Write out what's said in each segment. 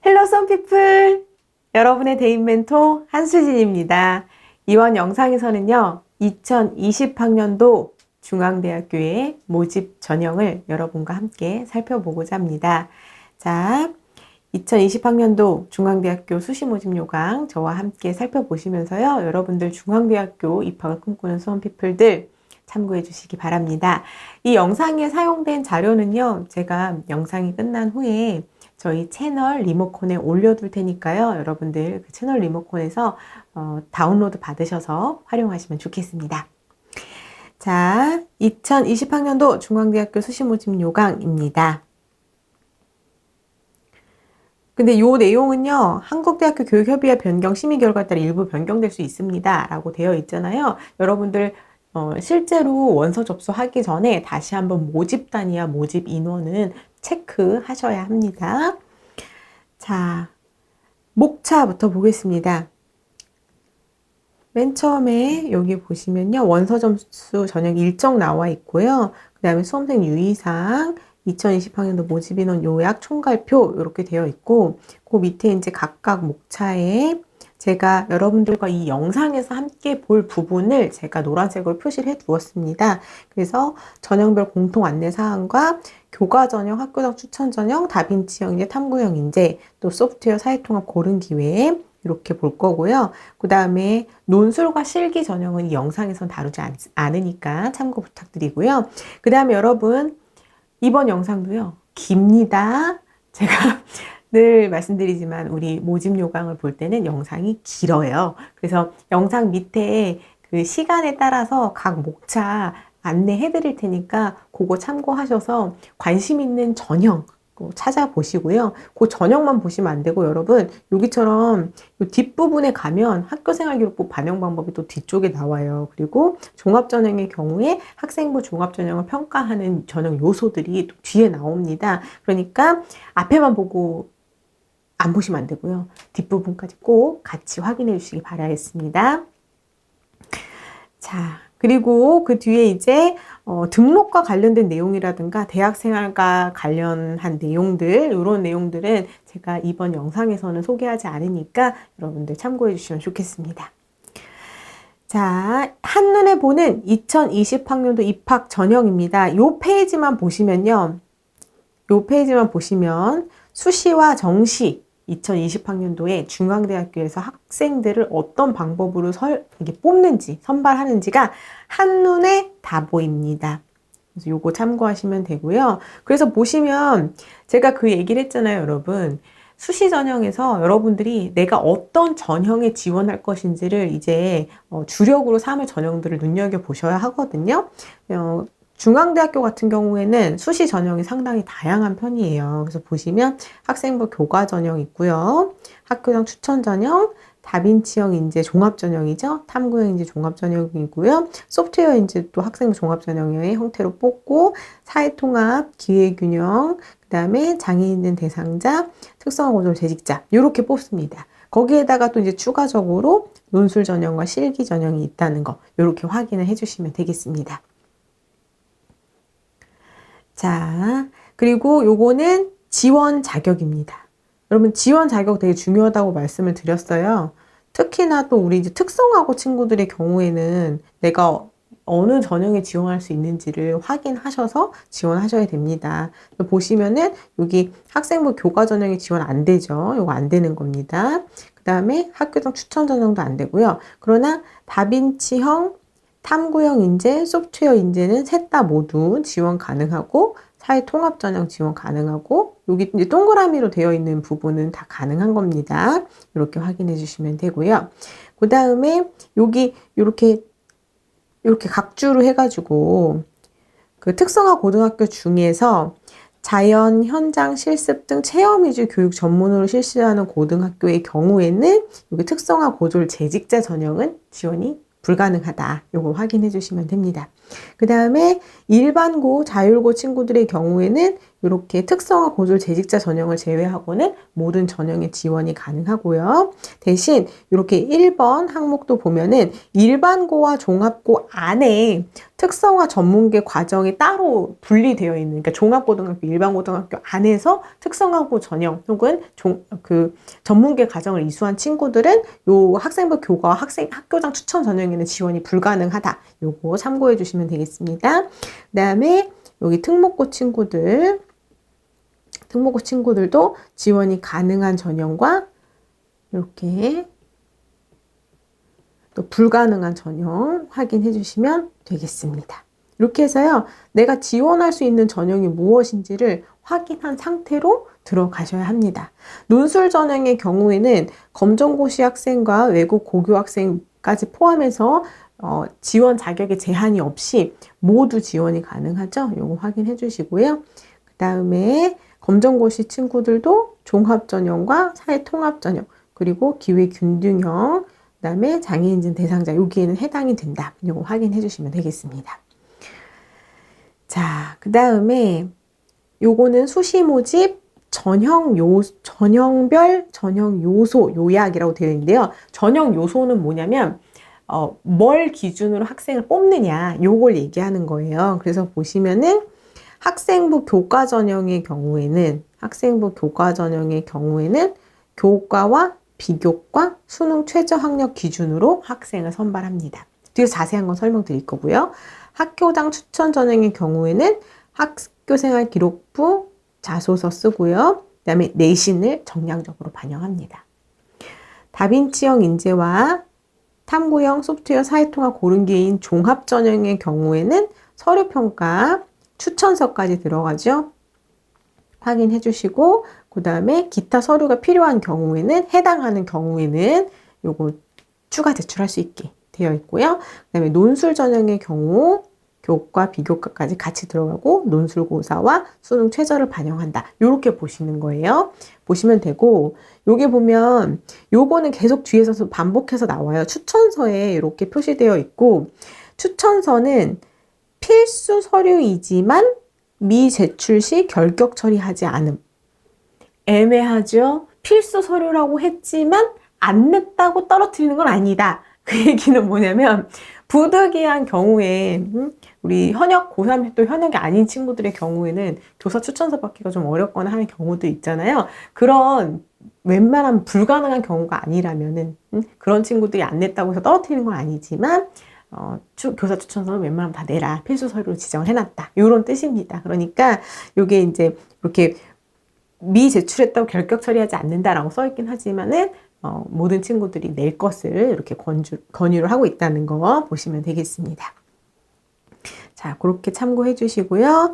헬로 썬피플! 여러분의 대인 멘토 한수진입니다. 이번 영상에서는요, 2020학년도 중앙대학교의 모집 전형을 여러분과 함께 살펴보고자 합니다. 자, 2020학년도 중앙대학교 수시 모집 요강 저와 함께 살펴보시면서요, 여러분들 중앙대학교 입학을 꿈꾸는 수험피플들 참고해 주시기 바랍니다. 이 영상에 사용된 자료는요, 제가 영상이 끝난 후에 저희 채널 리모컨에 올려둘 테니까요. 여러분들 그 채널 리모컨에서 다운로드 받으셔서 활용하시면 좋겠습니다. 자, 2020학년도 중앙대학교 수시 모집 요강입니다. 근데 요 내용은요, 한국대학교 교육협의회 변경 심의 결과에 따라 일부 변경될 수 있습니다. 라고 되어 있잖아요. 여러분들 실제로 원서 접수하기 전에 다시 한번 모집 단위와 모집 인원은 체크하셔야 합니다. 자, 목차부터 보겠습니다. 맨 처음에 여기 보시면요, 원서 점수 전형 일정 나와 있고요. 그 다음에 수험생 유의사항, 2020학년도 모집 인원 요약 총괄표 이렇게 되어 있고, 그 밑에 이제 각각 목차에 제가 여러분들과 이 영상에서 함께 볼 부분을 제가 노란색으로 표시를 해 두었습니다. 그래서 전형별 공통 안내 사항과 교과 전형, 학교장 추천 전형, 다빈치형 인재, 탐구형 인재, 또 소프트웨어 사회통합 고른 기회 이렇게 볼 거고요. 그 다음에 논술과 실기 전형은 이 영상에선 다루지 않으니까 참고 부탁드리고요. 그 다음에 여러분 이번 영상도요, 깁니다. 제가 늘 말씀드리지만 우리 모집 요강을 볼 때는 영상이 길어요. 그래서 영상 밑에 그 시간에 따라서 각 목차 안내해 드릴 테니까 그거 참고하셔서 관심 있는 전형 찾아보시고요. 그 전형만 보시면 안 되고 여러분 여기처럼 이 뒷부분에 가면 학교생활기록부 반영 방법이 또 뒤쪽에 나와요. 그리고 종합전형의 경우에 학생부 종합전형을 평가하는 전형 요소들이 또 뒤에 나옵니다. 그러니까 앞에만 보고 안 보시면 안 되고요. 뒷부분까지 꼭 같이 확인해 주시기 바라겠습니다. 자, 그리고 그 뒤에 이제 등록과 관련된 내용이라든가 대학생활과 관련한 내용들, 이런 내용들은 제가 이번 영상에서는 소개하지 않으니까 여러분들 참고해 주시면 좋겠습니다. 자, 한눈에 보는 2020학년도 입학 전형입니다. 이 페이지만 보시면요. 이 페이지만 보시면 수시와 정시 2020학년도에 중앙대학교에서 학생들을 어떤 방법으로 이게 뽑는지, 선발하는지가 한눈에 다 보입니다. 그래서 요거 참고하시면 되고요. 그래서 보시면 제가 그 얘기를 했잖아요, 여러분. 수시 전형에서 여러분들이 내가 어떤 전형에 지원할 것인지를 이제 주력으로 삼을 전형들을 눈여겨보셔야 하거든요. 중앙대학교 같은 경우에는 수시 전형이 상당히 다양한 편이에요. 그래서 보시면 학생부 교과 전형 있고요. 학교장 추천 전형, 다빈치형 인재 종합 전형이죠. 탐구형 인재 종합 전형이고요. 소프트웨어 인재 또 학생부 종합 전형의 형태로 뽑고 사회통합, 기회균형, 그 다음에 장애인 대상자, 특성화 고졸 재직자 이렇게 뽑습니다. 거기에다가 또 이제 추가적으로 논술 전형과 실기 전형이 있다는 거 이렇게 확인을 해주시면 되겠습니다. 자, 그리고 요거는 지원 자격입니다. 여러분 지원 자격 되게 중요하다고 말씀을 드렸어요. 특히나 또 우리 이제 특성화고 친구들의 경우에는 내가 어느 전형에 지원할 수 있는지를 확인하셔서 지원하셔야 됩니다. 보시면은 여기 학생부 교과 전형에 지원 안 되죠. 요거 안 되는 겁니다. 그 다음에 학교장 추천 전형도 안 되고요. 그러나 다빈치형 탐구형 인재, 소프트웨어 인재는 셋 다 모두 지원 가능하고 사회 통합 전형 지원 가능하고 여기 이제 동그라미로 되어 있는 부분은 다 가능한 겁니다. 이렇게 확인해 주시면 되고요. 그 다음에 여기 이렇게 각주로 해가지고 그 특성화 고등학교 중에서 자연, 현장, 실습 등 체험 위주 교육 전문으로 실시하는 고등학교의 경우에는 여기 특성화 고졸 재직자 전형은 지원이 불가능하다. 요거 확인해 주시면 됩니다. 그 다음에 일반고, 자율고 친구들의 경우에는 이렇게 특성화 고졸 재직자 전형을 제외하고는 모든 전형에 지원이 가능하고요. 대신 이렇게 1번 항목도 보면은 일반고와 종합고 안에 특성화 전문계 과정이 따로 분리되어 있는, 그러니까 종합고등학교, 일반고등학교 안에서 특성화고 전형 혹은 전문계 과정을 이수한 친구들은 요 학생부 교과와 학교장 추천 전형에는 지원이 불가능하다. 요거 참고해 주시면 되겠습니다. 그 다음에 여기 특목고 친구들도 지원이 가능한 전형과 이렇게 또 불가능한 전형 확인해 주시면 되겠습니다. 이렇게 해서요, 내가 지원할 수 있는 전형이 무엇인지를 확인한 상태로 들어가셔야 합니다. 논술 전형의 경우에는 검정고시 학생과 외국 고교 학생까지 포함해서 지원 자격에 제한이 없이 모두 지원이 가능하죠. 이거 확인해 주시고요. 그 다음에 검정고시 친구들도 종합전형과 사회통합전형, 그리고 기회균등형, 그 다음에 장애인증 대상자, 여기에는 해당이 된다. 이거 확인해 주시면 되겠습니다. 자, 그 다음에 요거는 수시 모집 전형별 전형 요소 요약이라고 되어 있는데요. 전형 요소는 뭐냐면 뭘 기준으로 학생을 뽑느냐, 요걸 얘기하는 거예요. 그래서 보시면은 학생부 교과 전형의 경우에는 교과와 비교과, 수능 최저 학력 기준으로 학생을 선발합니다. 뒤에서 자세한 건 설명드릴 거고요. 학교장 추천 전형의 경우에는 학교생활 기록부 자소서 쓰고요. 그 다음에 내신을 정량적으로 반영합니다. 다빈치형 인재와 탐구형 소프트웨어 사회통합 고른기회인 종합 전형의 경우에는 서류평가 추천서까지 들어가죠. 확인해 주시고, 그 다음에 기타 서류가 필요한 경우에는, 해당하는 경우에는 요거 추가 제출할 수 있게 되어 있고요. 그 다음에 논술 전형의 경우 교과, 비교과까지 같이 들어가고 논술고사와 수능 최저를 반영한다. 이렇게 보시는 거예요. 보시면 되고, 요게 보면 요거는 계속 뒤에서 반복해서 나와요. 추천서에 이렇게 표시되어 있고, 추천서는 필수 서류이지만 미제출 시 결격 처리하지 않음. 애매하죠? 필수 서류라고 했지만 안 냈다고 떨어뜨리는 건 아니다. 그 얘기는 뭐냐면 부득이한 경우에 우리 현역 고3 또 현역이 아닌 친구들의 경우에는 교사 추천서 받기가 좀 어렵거나 하는 경우도 있잖아요. 그런 웬만하면 불가능한 경우가 아니라면은 그런 친구들이 안 냈다고 해서 떨어뜨리는 건 아니지만 교사 추천서는 웬만하면 다 내라. 필수 서류로 지정을 해놨다. 이런 뜻입니다. 그러니까 이게 이제 이렇게 미제출했다고 결격 처리하지 않는다라고 써있긴 하지만은 모든 친구들이 낼 것을 이렇게 권유를 하고 있다는 거 보시면 되겠습니다. 자, 그렇게 참고해 주시고요.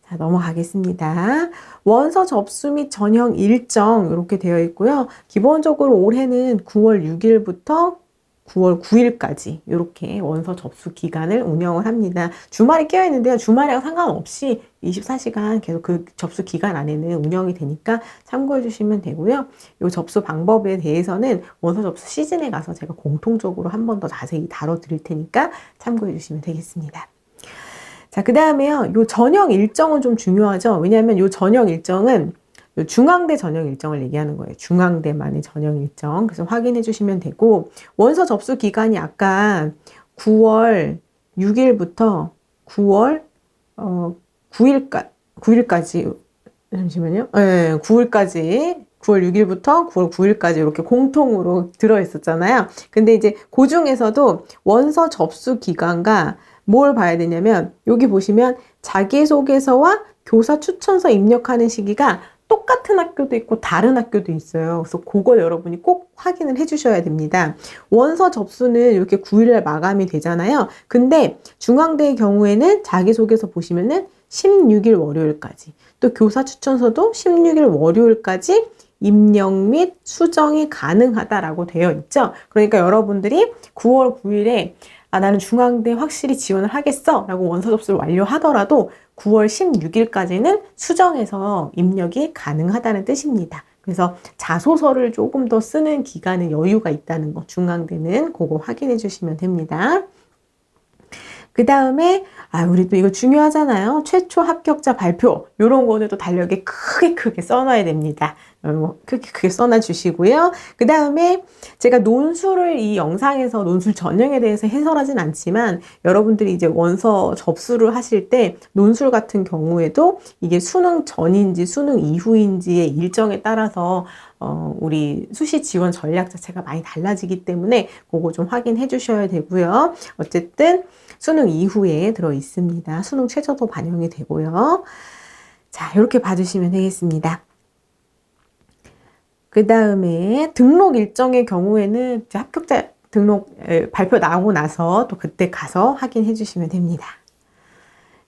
자, 넘어가겠습니다. 원서 접수 및 전형 일정 이렇게 되어 있고요. 기본적으로 올해는 9월 6일부터 9월 9일까지 이렇게 원서 접수 기간을 운영을 합니다. 주말이 끼어 있는데요. 주말이랑 상관없이 24시간 계속 그 접수 기간 안에는 운영이 되니까 참고해 주시면 되고요. 이 접수 방법에 대해서는 원서 접수 시즌에 가서 제가 공통적으로 한 번 더 자세히 다뤄드릴 테니까 참고해 주시면 되겠습니다. 자, 그 다음에요. 이 전형 일정은 좀 중요하죠. 왜냐하면 이 전형 일정은 중앙대 전형 일정을 얘기하는 거예요. 중앙대만의 전형 일정. 그래서 확인해 주시면 되고, 원서 접수 기간이 아까 9월 6일부터 9월 9일까지 잠시만요. 네, 9월 6일부터 9월 9일까지 이렇게 공통으로 들어있었잖아요. 근데 이제 그 중에서도 원서 접수 기간과 뭘 봐야 되냐면, 여기 보시면 자기소개서와 교사 추천서 입력하는 시기가 똑같은 학교도 있고 다른 학교도 있어요. 그래서 그걸 여러분이 꼭 확인을 해 주셔야 됩니다. 원서 접수는 이렇게 9일날 마감이 되잖아요. 근데 중앙대의 경우에는 자기소개서 보시면은 16일 월요일까지, 또 교사 추천서도 16일 월요일까지 입력 및 수정이 가능하다라고 되어 있죠. 그러니까 여러분들이 9월 9일에 나는 중앙대 확실히 지원을 하겠어 라고 원서 접수를 완료하더라도 9월 16일까지는 수정해서 입력이 가능하다는 뜻입니다. 그래서 자소서를 조금 더 쓰는 기간은 여유가 있다는 거, 중앙대는 그거 확인해 주시면 됩니다. 그 다음에 우리 또 이거 중요하잖아요. 최초 합격자 발표 이런 거는 또 달력에 크게 써놔야 됩니다. 크게 써놔 주시고요. 그 다음에 제가 논술을 이 영상에서 논술 전형에 대해서 해설하진 않지만 여러분들이 이제 원서 접수를 하실 때 논술 같은 경우에도 이게 수능 전인지 수능 이후인지의 일정에 따라서 우리 수시 지원 전략 자체가 많이 달라지기 때문에 그거 좀 확인해 주셔야 되고요. 어쨌든 수능 이후에 들어 있습니다. 수능 최저도 반영이 되고요. 자, 이렇게 봐주시면 되겠습니다. 그 다음에 등록 일정의 경우에는 합격자 등록 발표 나오고 나서 또 그때 가서 확인해 주시면 됩니다.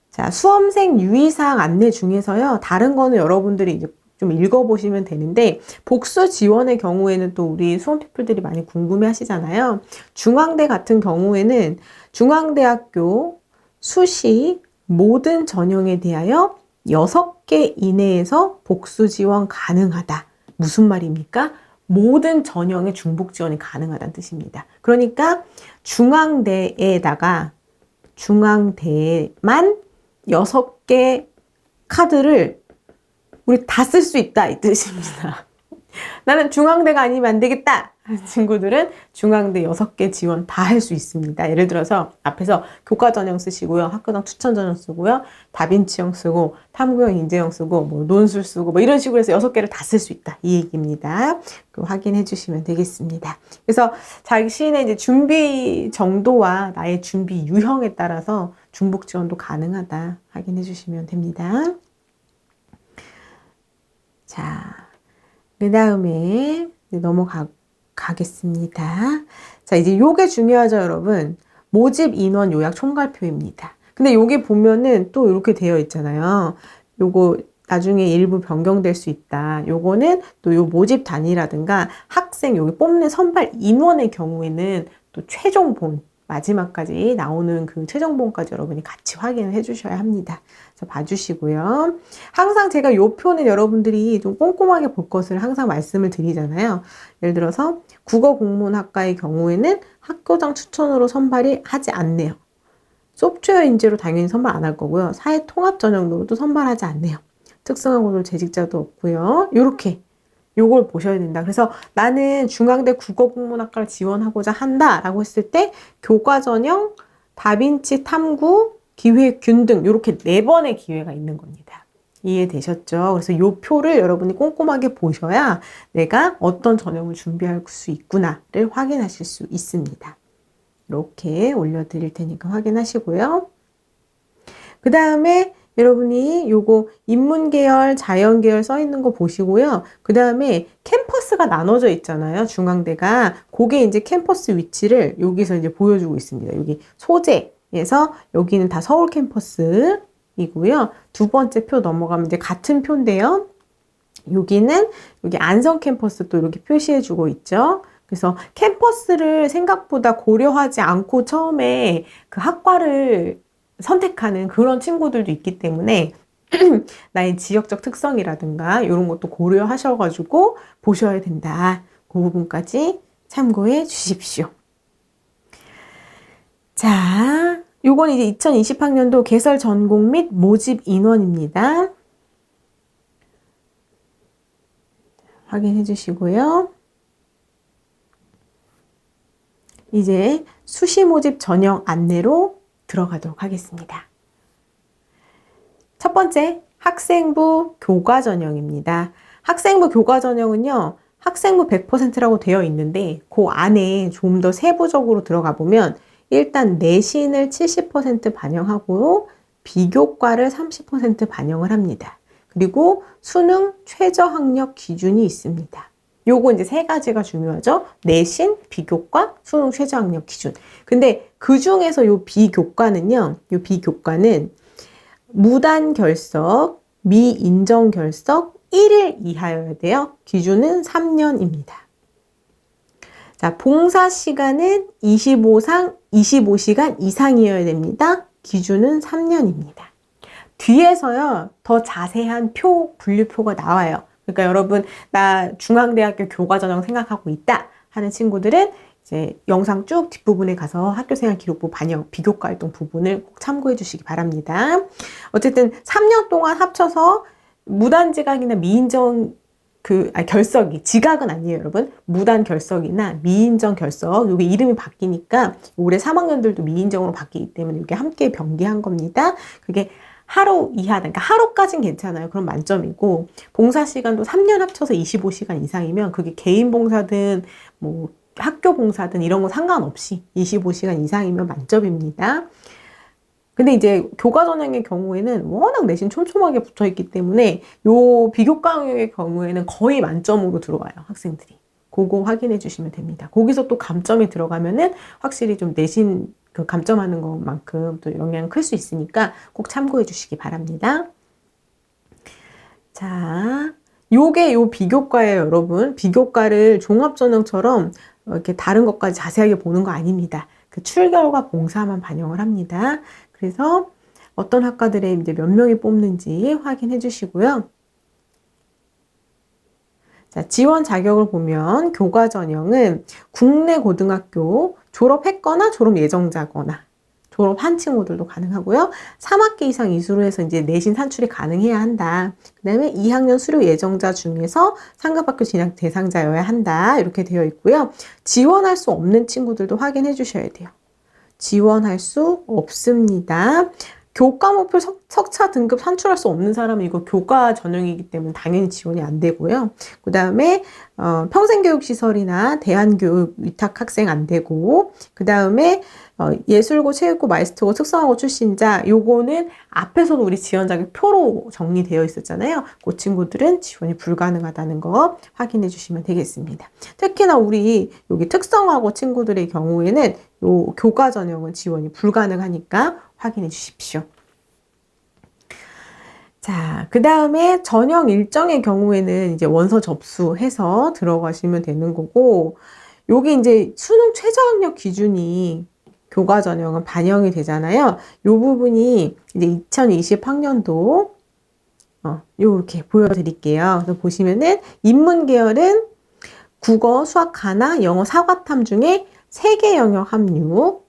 자, 수험생 유의사항 안내 중에서요. 다른 거는 여러분들이 이제 좀 읽어보시면 되는데 복수 지원의 경우에는 또 우리 수험피플들이 많이 궁금해 하시잖아요. 중앙대 같은 경우에는 중앙대학교 수시 모든 전형에 대하여 6개 이내에서 복수 지원 가능하다. 무슨 말입니까? 모든 전형의 중복 지원이 가능하다는 뜻입니다. 그러니까 중앙대에만 6개 카드를 우리 다 쓸 수 있다 이 뜻입니다. 나는 중앙대가 아니면 안 되겠다 하는 친구들은 중앙대 6개 지원 다 할 수 있습니다. 예를 들어서 앞에서 교과 전형 쓰시고요. 학교당 추천 전형 쓰고요. 다빈치형 쓰고 탐구형 인재형 쓰고 뭐 논술 쓰고 뭐 이런 식으로 해서 6개를 다 쓸 수 있다. 이 얘기입니다. 확인해 주시면 되겠습니다. 그래서 자신의 이제 준비 정도와 나의 준비 유형에 따라서 중복 지원도 가능하다. 확인해 주시면 됩니다. 자, 그 다음에 넘어가겠습니다. 자, 이제 요게 중요하죠, 여러분. 모집 인원 요약 총괄표입니다. 근데 요게 보면은 또 이렇게 되어 있잖아요. 요거 나중에 일부 변경될 수 있다. 요거는 또 요 모집 단위라든가 학생 여기 뽑는 선발 인원의 경우에는 또 최종본 마지막까지 나오는 그 최종본까지 여러분이 같이 확인을 해 주셔야 합니다. 그래서 봐주시고요. 항상 제가 요 표는 여러분들이 좀 꼼꼼하게 볼 것을 항상 말씀을 드리잖아요. 예를 들어서 국어국문학과의 경우에는 학교장 추천으로 선발이 하지 않네요. 소프트웨어 인재로 당연히 선발 안 할 거고요. 사회통합 전형으로도 선발하지 않네요. 특성화고졸 재직자도 없고요. 요걸 보셔야 된다. 그래서 나는 중앙대 국어국문학과를 지원하고자 한다라고 했을 때 교과 전형, 다빈치 탐구, 기획, 균등 이렇게 4번의 기회가 있는 겁니다. 이해되셨죠? 그래서 요 표를 여러분이 꼼꼼하게 보셔야 내가 어떤 전형을 준비할 수 있구나를 확인하실 수 있습니다. 이렇게 올려드릴 테니까 확인하시고요. 그 다음에 여러분이 요거 인문계열, 자연계열 써 있는 거 보시고요. 그 다음에 캠퍼스가 나눠져 있잖아요. 중앙대가. 그게 이제 캠퍼스 위치를 여기서 이제 보여주고 있습니다. 여기 소재에서 여기는 다 서울 캠퍼스이고요. 두 번째 표 넘어가면 이제 같은 표인데요. 여기는 여기 안성 캠퍼스 또 이렇게 표시해주고 있죠. 그래서 캠퍼스를 생각보다 고려하지 않고 처음에 그 학과를 선택하는 그런 친구들도 있기 때문에 나의 지역적 특성이라든가 이런 것도 고려하셔가지고 보셔야 된다. 그 부분까지 참고해 주십시오. 자, 요건 이제 2020학년도 개설 전공 및 모집 인원입니다. 확인해 주시고요. 이제 수시 모집 전형 안내로 들어가도록 하겠습니다. 첫 번째, 학생부 교과 전형입니다. 학생부 교과 전형은요, 학생부 100%라고 되어 있는데 그 안에 좀 더 세부적으로 들어가 보면 일단 내신을 70% 반영하고 비교과를 30% 반영을 합니다. 그리고 수능 최저 학력 기준이 있습니다. 요거 이제 3가지가 중요하죠. 내신, 비교과, 수능 최저 학력 기준. 근데 그 중에서 요 비교과는 무단 결석, 미인정 결석 1일 이하여야 돼요. 기준은 3년입니다. 자, 봉사 시간은 25시간 이상이어야 됩니다. 기준은 3년입니다. 뒤에서요, 더 자세한 분류표가 나와요. 그러니까 여러분, 나 중앙대학교 교과전형 생각하고 있다 하는 친구들은 이제 영상 쭉 뒷부분에 가서 학교생활 기록부 반영 비교과 활동 부분을 꼭 참고해 주시기 바랍니다. 어쨌든 3년 동안 합쳐서 무단지각이나 미인정 결석이, 지각은 아니에요, 여러분. 무단 결석이나 미인정 결석, 요게 이름이 바뀌니까 올해 3학년들도 미인정으로 바뀌기 때문에 이게 함께 병기한 겁니다. 그게 하루 이하, 그러니까 하루까진 괜찮아요. 그럼 만점이고, 봉사 시간도 3년 합쳐서 25시간 이상이면 그게 개인 봉사든 뭐 학교 봉사든 이런 거 상관없이 25시간 이상이면 만점입니다. 근데 이제 교과 전형의 경우에는 워낙 내신 촘촘하게 붙어 있기 때문에 요 비교과 영역의 경우에는 거의 만점으로 들어와요, 학생들이. 그거 확인해 주시면 됩니다. 거기서 또 감점이 들어가면은 확실히 좀 내신 그 감점하는 것만큼 또 영향이 클 수 있으니까 꼭 참고해 주시기 바랍니다. 자, 요게 요 비교과예요, 여러분. 비교과를 종합전형처럼 이렇게 다른 것까지 자세하게 보는 거 아닙니다. 그 출결과 봉사만 반영을 합니다. 그래서 어떤 학과들에 이제 몇 명이 뽑는지 확인해 주시고요. 자, 지원 자격을 보면 교과 전형은 국내 고등학교 졸업했거나 졸업 예정자거나 졸업한 친구들도 가능하고요. 3학기 이상 이수로 해서 이제 내신 산출이 가능해야 한다. 그 다음에 2학년 수료 예정자 중에서 상급학교 진학 대상자여야 한다. 이렇게 되어 있고요. 지원할 수 없는 친구들도 확인해 주셔야 돼요. 지원할 수 없습니다. 교과 목표 석차 등급 산출할 수 없는 사람은 이거 교과 전형이기 때문에 당연히 지원이 안 되고요. 그 다음에 평생교육시설이나 대안교육 위탁 학생 안 되고, 그 다음에 예술고, 체육고, 마이스터고, 특성화고 출신자, 요거는 앞에서도 우리 지원 자격 표로 정리되어 있었잖아요. 그 친구들은 지원이 불가능하다는 거 확인해 주시면 되겠습니다. 특히나 우리 여기 특성화고 친구들의 경우에는 요 교과 전형은 지원이 불가능하니까 확인해 주십시오. 자, 그 다음에 전형 일정의 경우에는 이제 원서 접수해서 들어가시면 되는 거고, 여기 이제 수능 최저학력 기준이 교과 전형은 반영이 되잖아요. 요 부분이 이제 2020학년도 요렇게 보여드릴게요. 그래서 보시면은 인문 계열은 국어, 수학, 가나, 영어, 사과탐 중에 3개 영역 합류.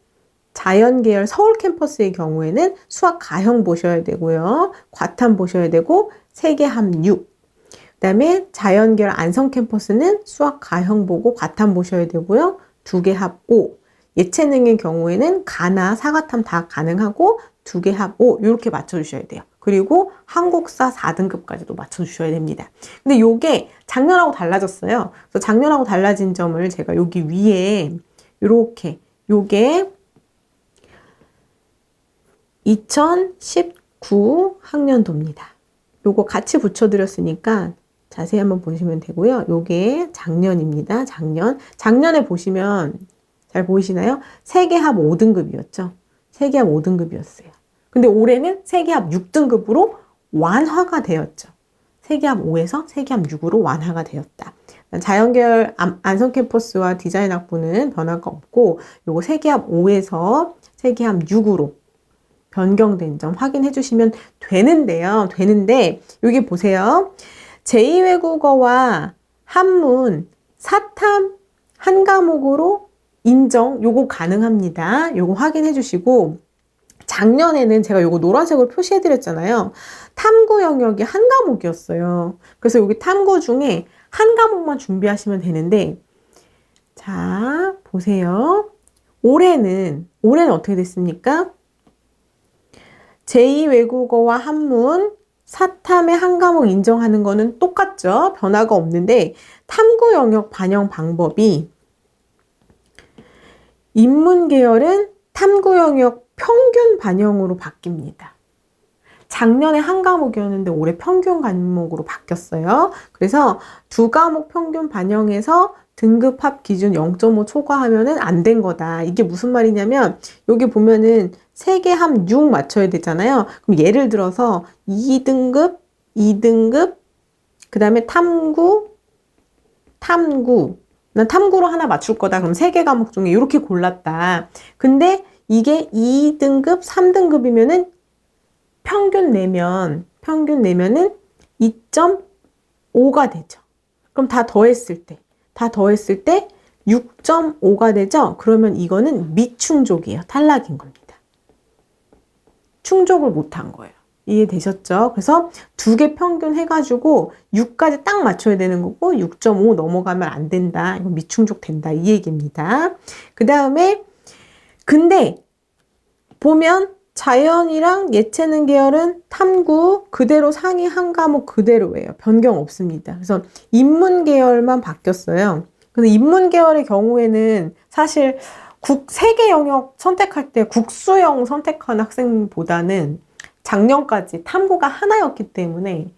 자연 계열 서울 캠퍼스의 경우에는 수학 가형 보셔야 되고요. 과탐 보셔야 되고 3개 합류. 그 다음에 자연 계열 안성 캠퍼스는 수학 가형 보고 과탐 보셔야 되고요. 2개 합 5. 예체능의 경우에는 가나, 사과탐 다 가능하고 2개 합 5. 이렇게 맞춰주셔야 돼요. 그리고 한국사 4등급까지도 맞춰주셔야 됩니다. 근데 요게 작년하고 달라졌어요. 그래서 작년하고 달라진 점을 제가 여기 위에 이렇게 요게 2019 학년도입니다. 요거 같이 붙여드렸으니까 자세히 한번 보시면 되고요. 요게 작년입니다. 작년에 보시면 잘 보이시나요? 세계합 5등급이었죠. 세계합 5등급이었어요. 근데 올해는 세계합 6등급으로 완화가 되었죠. 세계합 5에서 세계합 6으로 완화가 되었다. 자연계열 안성 캠퍼스와 디자인 학부는 변화가 없고 요거 세계합 5에서 세계합 6으로 변경된 점 확인해 주시면 되는데요. 여기 보세요. 제2외국어와 한문, 사탐 한 과목으로 인정, 요거 가능합니다. 요거 확인해 주시고, 작년에는 제가 요거 노란색으로 표시해 드렸잖아요. 탐구 영역이 한 과목이었어요. 그래서 여기 탐구 중에 한 과목만 준비하시면 되는데, 자, 보세요. 올해는 어떻게 됐습니까? 제2외국어와 한문, 사탐의 한 과목 인정하는 거는 똑같죠. 변화가 없는데 탐구 영역 반영 방법이 인문 계열은 탐구 영역 평균 반영으로 바뀝니다. 작년에 한 과목이었는데 올해 평균 과목으로 바뀌었어요. 그래서 2과목 평균 반영해서 등급 합 기준 0.5 초과하면은 안 된 거다. 이게 무슨 말이냐면 여기 보면은 3개 합 6 맞춰야 되잖아요. 그럼 예를 들어서 2등급, 그 다음에 탐구, 난 탐구로 하나 맞출 거다. 그럼 3개 과목 중에 이렇게 골랐다. 근데 이게 2등급, 3등급이면은 평균 내면은 2.5가 되죠. 그럼 다 더했을 때 6.5가 되죠? 그러면 이거는 미충족이에요. 탈락인 겁니다. 충족을 못한 거예요. 이해되셨죠? 그래서 두 개 평균 해가지고 6까지 딱 맞춰야 되는 거고 6.5 넘어가면 안 된다. 이거 미충족 된다. 이 얘기입니다. 그 다음에 근데 보면 자연이랑 예체능 계열은 탐구 그대로 상위 한 과목 그대로예요. 변경 없습니다. 그래서 인문 계열만 바뀌었어요. 근데 인문 계열의 경우에는 사실 세개 영역 선택할 때 국수형 선택한 학생보다는 작년까지 탐구가 하나였기 때문에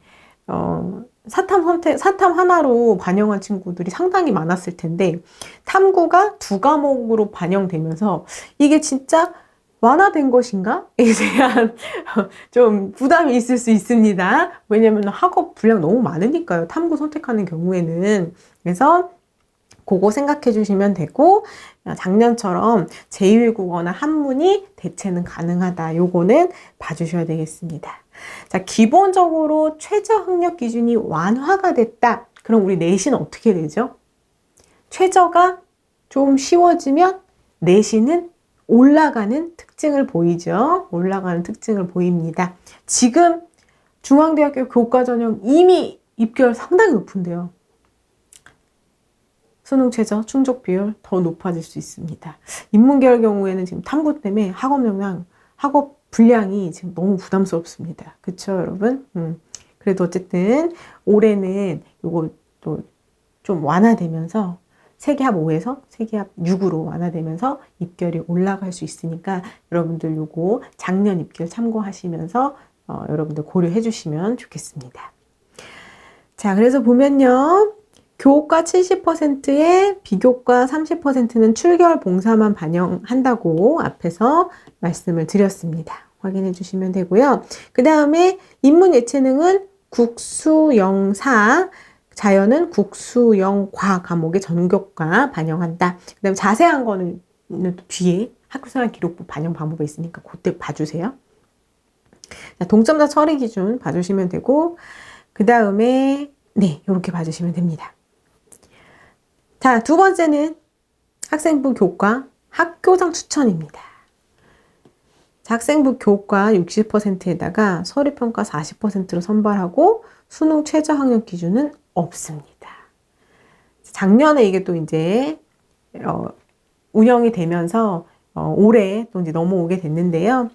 사탐 하나로 반영한 친구들이 상당히 많았을 텐데 탐구가 두 과목으로 반영되면서 이게 진짜 완화된 것인가? 에 대한 좀 부담이 있을 수 있습니다. 왜냐면 학업 분량 너무 많으니까요. 탐구 선택하는 경우에는. 그래서 그거 생각해 주시면 되고 작년처럼 제2외국어나 한문이 대체는 가능하다. 요거는 봐주셔야 되겠습니다. 자, 기본적으로 최저 학력 기준이 완화가 됐다. 그럼 우리 내신은 어떻게 되죠? 최저가 좀 쉬워지면 내신은 올라가는 특징을 보이죠. 올라가는 특징을 보입니다. 지금 중앙대학교 교과전형 이미 입결 상당히 높은데요. 수능 최저 충족 비율 더 높아질 수 있습니다. 인문계열 경우에는 지금 탐구 때문에 학업 분량이 지금 너무 부담스럽습니다. 그쵸, 여러분? 그래도 어쨌든 올해는 요거 또 좀 완화되면서 세계합 5에서 세계합 6으로 완화되면서 입결이 올라갈 수 있으니까 여러분들 요거 작년 입결 참고하시면서 여러분들 고려해 주시면 좋겠습니다. 자, 그래서 보면요. 교과 70%에 비교과 30%는 출결 봉사만 반영한다고 앞에서 말씀을 드렸습니다. 확인해 주시면 되고요. 그 다음에 인문 예체능은 국수영사, 자연은 국수영과 과목의 전교과 반영한다. 그 다음에 자세한 거는 또 뒤에 학교생활 기록부 반영 방법이 있으니까 그때 봐주세요. 자, 동점자 처리 기준 봐주시면 되고 그 다음에 네, 이렇게 봐주시면 됩니다. 자, 두 번째는 학생부 교과 학교장 추천입니다. 자, 학생부 교과 60%에다가 서류평가 40%로 선발하고 수능 최저 학력 기준은 없습니다. 작년에 이게 또 이제 운영이 되면서 올해 또 이제 넘어오게 됐는데요.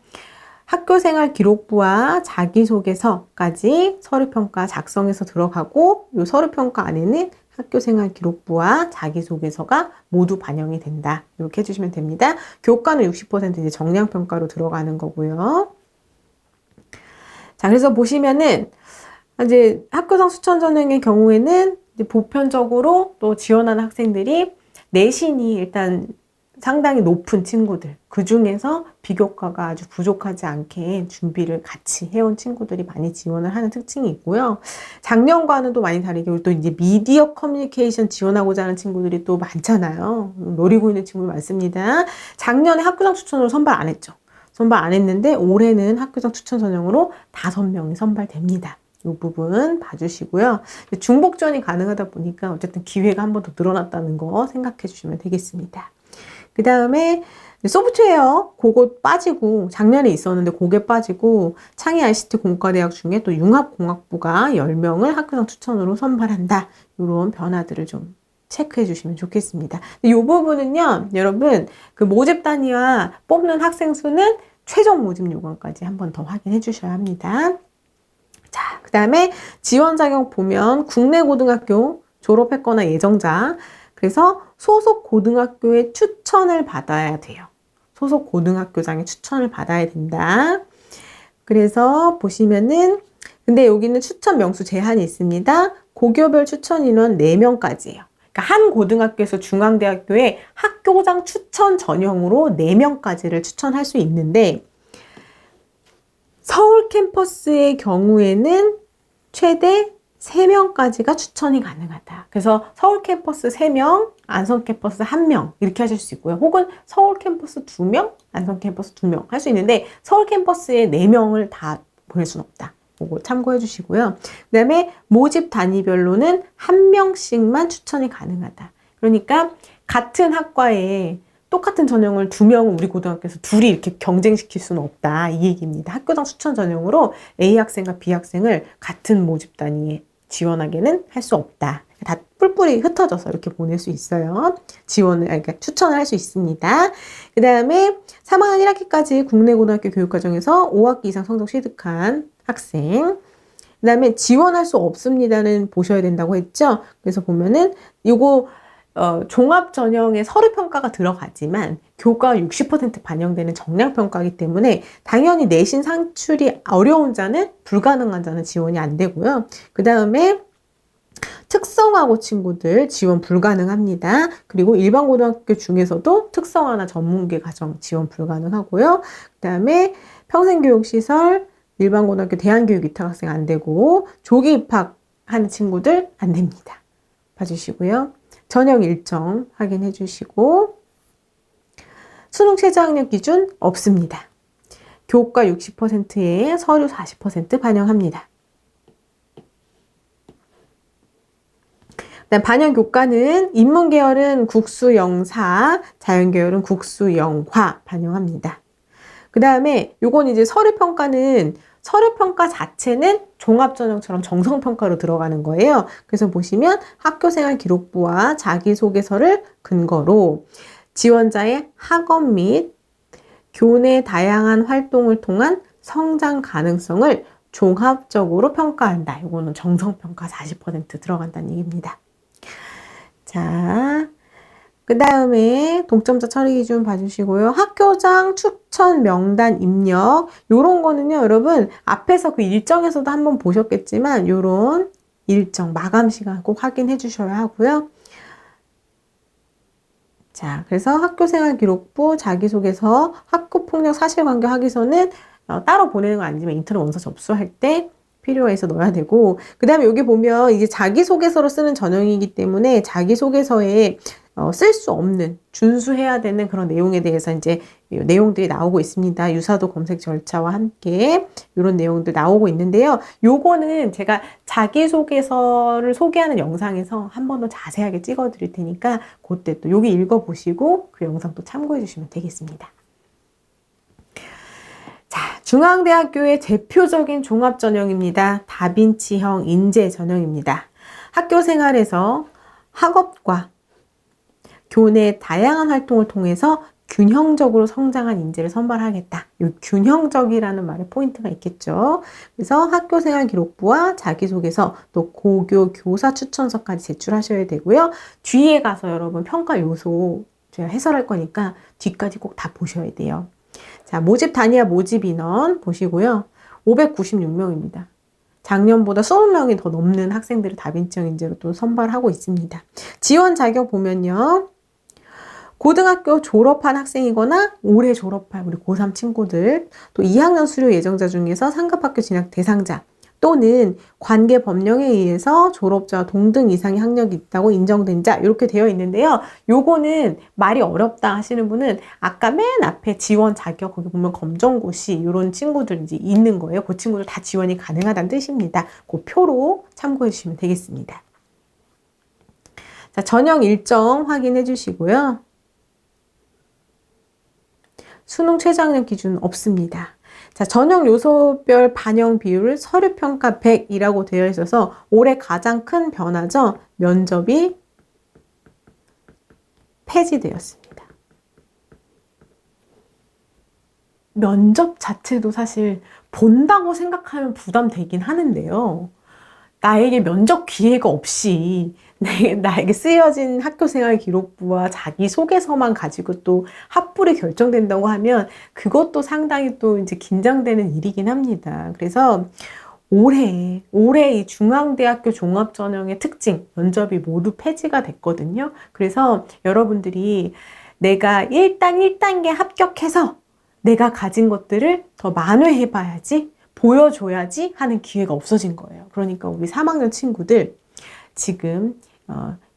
학교생활 기록부와 자기소개서까지 서류평가 작성해서 들어가고 이 서류평가 안에는 학교생활 기록부와 자기소개서가 모두 반영이 된다. 이렇게 해주시면 됩니다. 교과는 60% 이제 정량평가로 들어가는 거고요. 자, 그래서 보시면은 이제 학교장 추천 전형의 경우에는 이제 보편적으로 또 지원하는 학생들이 내신이 일단 상당히 높은 친구들, 그 중에서 비교과가 아주 부족하지 않게 준비를 같이 해온 친구들이 많이 지원을 하는 특징이 있고요. 작년과는 또 많이 다르게 또 이제 미디어 커뮤니케이션 지원하고자 하는 친구들이 또 많잖아요. 노리고 있는 친구들 많습니다. 작년에 학교장 추천으로 선발 안 했죠. 선발 안 했는데 올해는 학교장 추천 전형으로 5명이 선발됩니다. 이 부분 봐주시고요. 중복 지원이 가능하다 보니까 어쨌든 기회가 한 번 더 늘어났다는 거 생각해 주시면 되겠습니다. 그 다음에 소프트웨어 그거 빠지고 작년에 있었는데 그게 빠지고 창의 ICT 공과대학 중에 또 융합공학부가 10명을 학교장 추천으로 선발한다. 이런 변화들을 좀 체크해 주시면 좋겠습니다. 이 부분은요, 여러분 그 모집 단위와 뽑는 학생 수는 최종 모집 요건까지 한 번 더 확인해 주셔야 합니다. 자, 그 다음에 지원 자격 보면 국내 고등학교 졸업했거나 예정자, 그래서 소속 고등학교의 추천을 받아야 돼요. 소속 고등학교장의 추천을 받아야 된다. 그래서 보시면은 근데 여기는 추천 명수 제한이 있습니다. 고교별 추천 인원 4명까지예요. 그러니까 한 고등학교에서 중앙대학교에 학교장 추천 전형으로 4명까지를 추천할 수 있는데 서울 캠퍼스의 경우에는 최대 3명까지가 추천이 가능하다. 그래서 서울 캠퍼스 3명, 안성 캠퍼스 1명 이렇게 하실 수 있고요. 혹은 서울 캠퍼스 2명, 안성 캠퍼스 2명 할 수 있는데 서울 캠퍼스에 4명을 다 보낼 수는 없다. 이거 참고해 주시고요. 그 다음에 모집 단위별로는 1명씩만 추천이 가능하다. 그러니까 같은 학과에 똑같은 전형을 2명 우리 고등학교에서 둘이 이렇게 경쟁시킬 수는 없다. 이 얘기입니다. 학교당 추천 전형으로 A 학생과 B 학생을 같은 모집 단위에 지원하게는 할 수 없다. 다 뿔뿔이 흩어져서 이렇게 보낼 수 있어요. 그러니까 추천을 할 수 있습니다. 그 다음에 3학년 1학기까지 국내 고등학교 교육과정에서 5학기 이상 성적 취득한 학생. 그 다음에 지원할 수 없습니다는 보셔야 된다고 했죠. 그래서 보면은 요거 종합 전형에 서류 평가가 들어가지만 교과 60% 반영되는 정량 평가이기 때문에 당연히 내신 상출이 어려운 자는 불가능한 자는 지원이 안 되고요. 그 다음에 특성화고 친구들 지원 불가능합니다. 그리고 일반 고등학교 중에서도 특성화나 전문계 과정 지원 불가능하고요. 그 다음에 평생교육시설, 일반 고등학교 대안교육 위탁 학생 안 되고 조기 입학하는 친구들 안 됩니다. 봐주시고요. 전형 일정 확인해 주시고 수능 최저학력 기준 없습니다. 교과 60%에 서류 40% 반영합니다. 반영 교과는 인문계열은 국수영사, 자연계열은 국수영화 반영합니다. 그 다음에 요건 이제 서류평가는 서류평가 자체는 종합전형처럼 정성평가로 들어가는 거예요. 그래서 보시면 학교생활기록부와 자기소개서를 근거로 지원자의 학업 및 교내 다양한 활동을 통한 성장 가능성을 종합적으로 평가한다. 이거는 정성평가 40% 들어간다는 얘기입니다. 자, 그 다음에 동점자 처리 기준 봐주시고요. 학교장 추천 명단 입력. 요런 거는요, 여러분, 앞에서 그 일정에서도 한번 보셨겠지만, 요런 일정, 마감 시간 꼭 확인해 주셔야 하고요. 자, 그래서 학교생활기록부, 자기소개서, 학교폭력 사실관계 확인서는 따로 보내는 거 아니지만 인터넷 원서 접수할 때 필요해서 넣어야 되고, 그 다음에 여기 보면 이제 자기소개서로 쓰는 전형이기 때문에 자기소개서에 쓸 수 없는, 준수해야 되는 그런 내용에 대해서 이제 내용들이 나오고 있습니다. 유사도 검색 절차와 함께 이런 내용들 나오고 있는데요. 요거는 제가 자기소개서를 소개하는 영상에서 한 번 더 자세하게 찍어 드릴 테니까 그때 또 여기 읽어보시고 그 영상 또 참고해 주시면 되겠습니다. 자, 중앙대학교의 대표적인 종합전형입니다. 다빈치형 인재 전형입니다. 학교 생활에서 학업과 교내 다양한 활동을 통해서 균형적으로 성장한 인재를 선발하겠다. 이 균형적이라는 말에 포인트가 있겠죠. 그래서 학교생활기록부와 자기소개서, 또 고교 교사 추천서까지 제출하셔야 되고요. 뒤에 가서 여러분 평가 요소 제가 해설할 거니까 뒤까지 꼭 다 보셔야 돼요. 자, 모집 단위와 모집 인원 보시고요. 596명입니다. 작년보다 20명이 더 넘는 학생들을 다빈치형 인재로 또 선발하고 있습니다. 지원 자격 보면요. 고등학교 졸업한 학생이거나 올해 졸업할 우리 고3 친구들, 또 2학년 수료 예정자 중에서 상급학교 진학 대상자, 또는 관계 법령에 의해서 졸업자와 동등 이상의 학력이 있다고 인정된 자, 이렇게 되어 있는데요. 요거는 말이 어렵다 하시는 분은 아까 맨 앞에 지원 자격, 거기 보면 검정고시, 이런 친구들 이제 있는 거예요. 그 친구들 다 지원이 가능하다는 뜻입니다. 그 표로 참고해 주시면 되겠습니다. 자, 전형 일정 확인해 주시고요. 수능 최저학력 기준 없습니다. 자, 전형 요소별 반영 비율을 서류평가 100이라고 되어 있어서 올해 가장 큰 변화죠. 면접이 폐지되었습니다. 면접 자체도 사실 본다고 생각하면 부담되긴 하는데요. 나에게 면접 기회가 없이 나에게 쓰여진 학교생활 기록부와 자기소개서만 가지고 또 합불이 결정된다고 하면 그것도 상당히 또 이제 긴장되는 일이긴 합니다. 그래서 올해 이 중앙대학교 종합전형의 특징, 면접이 모두 폐지가 됐거든요. 그래서 여러분들이 내가 1단계 합격해서 내가 가진 것들을 더 만회해봐야지, 보여줘야지 하는 기회가 없어진 거예요. 그러니까 우리 3학년 친구들 지금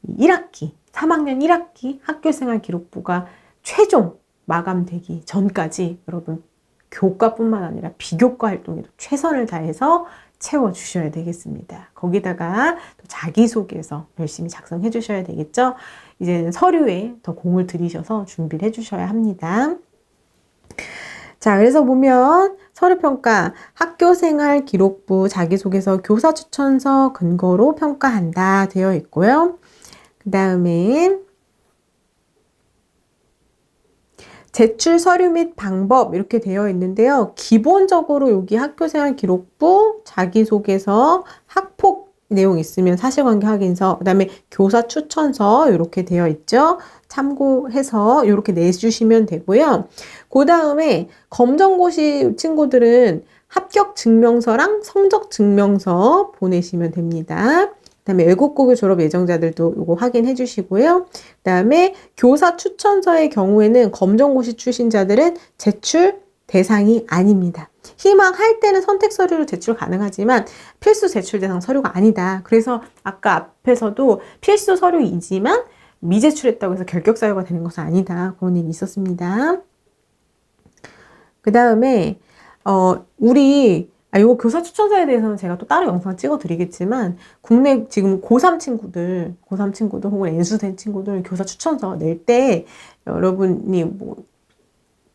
1학기, 3학년 1학기 학교생활 기록부가 최종 마감되기 전까지 여러분 교과뿐만 아니라 비교과 활동에도 최선을 다해서 채워주셔야 되겠습니다. 거기다가 또 자기소개서 열심히 작성해 주셔야 되겠죠. 이제는 서류에 더 공을 들이셔서 준비를 해 주셔야 합니다. 자, 그래서 보면 서류평가, 학교생활 기록부, 자기소개서, 교사추천서 근거로 평가한다 되어 있고요. 그 다음에 제출 서류 및 방법 이렇게 되어 있는데요. 기본적으로 여기 학교생활 기록부, 자기소개서, 학폭 내용 있으면 사실관계 확인서, 그 다음에 교사 추천서 이렇게 되어 있죠. 참고해서 이렇게 내주시면 되고요. 그 다음에 검정고시 친구들은 합격 증명서랑 성적 증명서 보내시면 됩니다. 그다음에 외국고교 졸업 예정자들도 이거 확인해 주시고요. 그다음에 교사 추천서의 경우에는 검정고시 출신자들은 제출 대상이 아닙니다. 희망할 때는 선택 서류로 제출 가능하지만 필수 제출 대상 서류가 아니다. 그래서 아까 앞에서도 필수 서류이지만 미제출했다고 해서 결격 사유가 되는 것은 아니다. 그런 얘기 있었습니다. 그 다음에 이거 교사 추천서에 대해서는 제가 또 따로 영상 찍어 드리겠지만, 국내 지금 고3 친구들 혹은 N수된 친구들 교사 추천서 낼 때 여러분이 뭐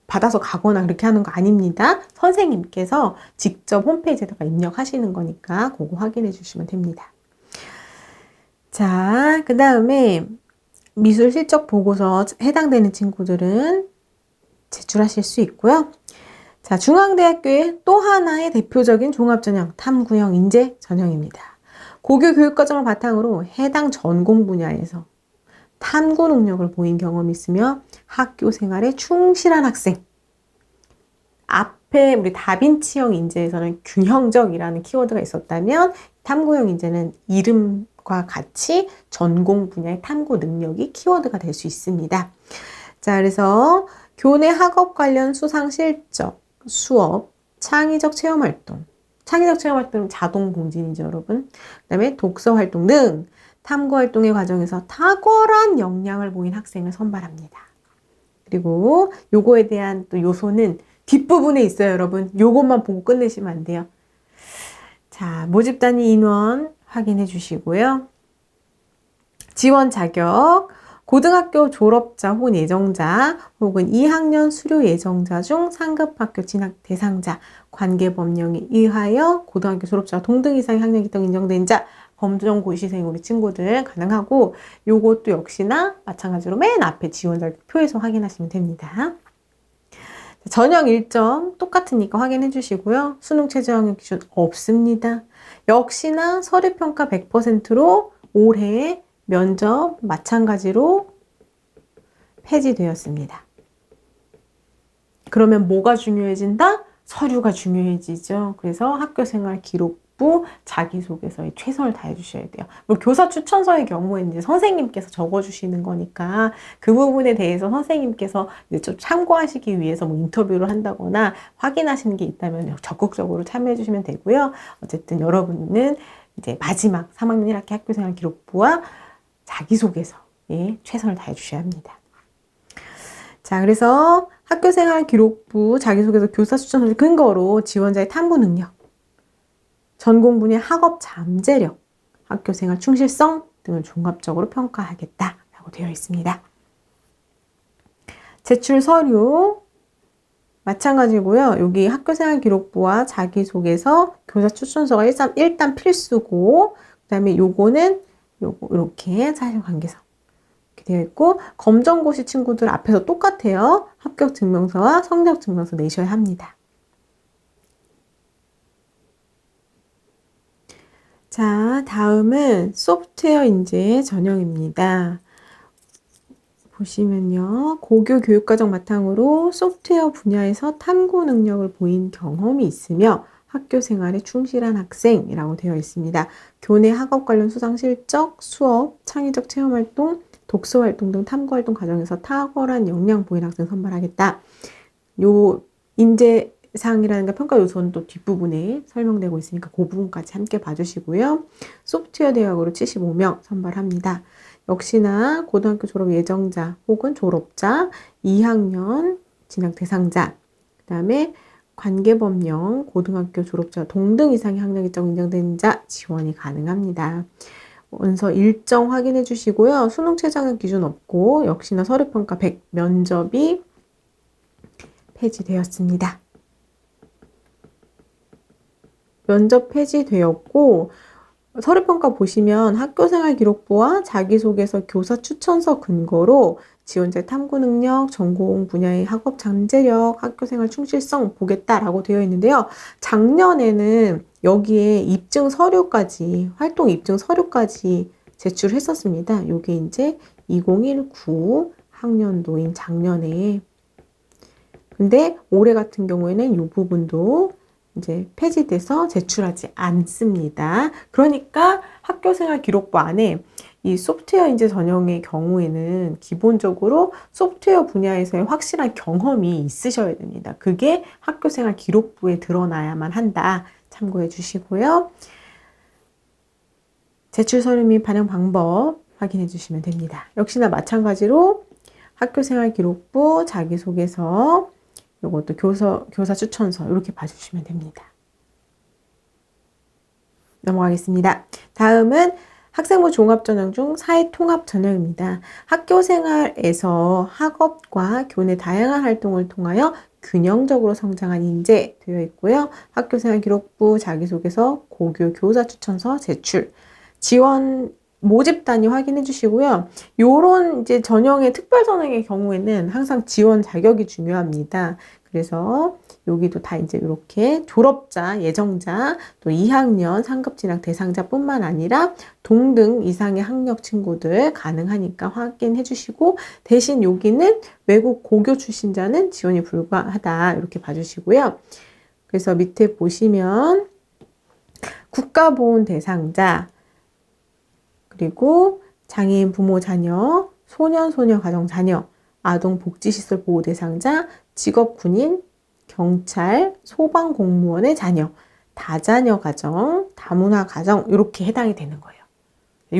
받아서 가거나 그렇게 하는 거 아닙니다. 선생님께서 직접 홈페이지에다가 입력하시는 거니까 그거 확인해 주시면 됩니다. 자, 그 다음에 미술 실적 보고서 해당되는 친구들은 제출하실 수 있고요. 자, 중앙대학교의 또 하나의 대표적인 종합전형, 탐구형 인재 전형입니다. 고교 교육과정을 바탕으로 해당 전공 분야에서 탐구 능력을 보인 경험이 있으며 학교 생활에 충실한 학생. 앞에 우리 다빈치형 인재에서는 균형적이라는 키워드가 있었다면 탐구형 인재는 이름과 같이 전공 분야의 탐구 능력이 키워드가 될 수 있습니다. 자, 그래서 교내 학업 관련 수상 실적, 수업, 창의적 체험활동. 창의적 체험활동은 자동공진이죠, 여러분. 그 다음에 독서활동 등 탐구활동의 과정에서 탁월한 역량을 보인 학생을 선발합니다. 그리고 요거에 대한 또 요소는 뒷부분에 있어요, 여러분. 요것만 보고 끝내시면 안 돼요. 자, 모집 단위 인원 확인해 주시고요. 지원 자격. 고등학교 졸업자 혹은 예정자 혹은 2학년 수료 예정자 중 상급학교 진학 대상자, 관계법령에 의하여 고등학교 졸업자와 동등 이상의 학력이 있다고 인정된 자, 검정고시생 우리 친구들 가능하고, 요것도 역시나 마찬가지로 맨 앞에 지원 자격표에서 확인하시면 됩니다. 전형 일정 똑같으니까 확인해 주시고요. 수능 최저 학력 기준 없습니다. 역시나 서류평가 100%로 올해 면접 마찬가지로 폐지되었습니다. 그러면 뭐가 중요해진다? 서류가 중요해지죠. 그래서 학교생활 기록부, 자기소개서에 최선을 다해 주셔야 돼요. 뭐 교사 추천서의 경우에는 이제 선생님께서 적어주시는 거니까 그 부분에 대해서 선생님께서 이제 좀 참고하시기 위해서 뭐 인터뷰를 한다거나 확인하시는 게 있다면 적극적으로 참여해 주시면 되고요. 어쨌든 여러분은 이제 마지막 3학년 1학기 학교생활 기록부와 자기소개서에 최선을 다해 주셔야 합니다. 자, 그래서 학교생활 기록부, 자기소개서, 교사 추천서 근거로 지원자의 탐구 능력, 전공 분야 학업 잠재력, 학교생활 충실성 등을 종합적으로 평가하겠다라고 되어 있습니다. 제출 서류 마찬가지고요. 여기 학교생활 기록부와 자기소개서, 교사 추천서가 일단 필수고, 그 다음에 요거는 이렇게 사실관계서 이렇게 되어 있고, 검정고시 친구들 앞에서 똑같아요. 합격 증명서와 성적 증명서 내셔야 합니다. 자, 다음은 소프트웨어 인재 전형입니다. 보시면요. 고교 교육과정 바탕으로 소프트웨어 분야에서 탐구 능력을 보인 경험이 있으며 학교 생활에 충실한 학생이라고 되어 있습니다. 교내 학업 관련 수상 실적, 수업, 창의적 체험활동, 독서활동 등 탐구활동 과정에서 탁월한 역량 보인 학생 선발하겠다. 요 인재상이라는 평가 요소는 또 뒷부분에 설명되고 있으니까 그 부분까지 함께 봐주시고요. 소프트웨어 대학으로 75명 선발합니다. 역시나 고등학교 졸업 예정자 혹은 졸업자, 2학년 진학 대상자, 그 다음에 관계법령, 고등학교 졸업자 동등 이상의 학력이적 인정된 자 지원이 가능합니다. 원서 일정 확인해 주시고요. 수능 최저학력 기준 없고 역시나 서류평가 100 면접이 폐지되었습니다. 면접 폐지되었고 서류평가 보시면 학교생활기록부와 자기소개서, 교사 추천서 근거로 지원자의 탐구 능력, 전공 분야의 학업 잠재력, 학교생활 충실성 보겠다라고 되어 있는데요. 작년에는 여기에 입증 서류까지, 활동 입증 서류까지 제출했었습니다. 요게 이제 2019 학년도인 작년에. 근데 올해 같은 경우에는 이 부분도 이제 폐지돼서 제출하지 않습니다. 그러니까 학교생활 기록부 안에 이 소프트웨어 인재 전형의 경우에는 기본적으로 소프트웨어 분야에서의 확실한 경험이 있으셔야 됩니다. 그게 학교생활 기록부에 드러나야만 한다. 참고해 주시고요. 제출 서류 및 반영 방법 확인해 주시면 됩니다. 역시나 마찬가지로 학교생활 기록부, 자기소개서, 이것도 교사 추천서 이렇게 봐주시면 됩니다. 넘어가겠습니다. 다음은 학생부 종합전형 중 사회통합전형입니다. 학교생활에서 학업과 교내 다양한 활동을 통하여 균형적으로 성장한 인재 되어 있고요. 학교생활 기록부, 자기소개서, 고교 교사 추천서 제출, 지원 모집 단위 확인해 주시고요. 요런 이제 전형의 특별 전형의 경우에는 항상 지원 자격이 중요합니다. 그래서 여기도 다 이제 이렇게 졸업자, 예정자, 또 2학년 상급 진학 대상자뿐만 아니라 동등 이상의 학력 친구들 가능하니까 확인해 주시고, 대신 여기는 외국 고교 출신자는 지원이 불가하다 이렇게 봐주시고요. 그래서 밑에 보시면 국가보훈 대상자, 그리고 장애인 부모 자녀, 소년, 소녀 가정 자녀, 아동복지시설 보호 대상자, 직업군인, 경찰, 소방공무원의 자녀, 다자녀 가정, 다문화 가정 이렇게 해당이 되는 거예요.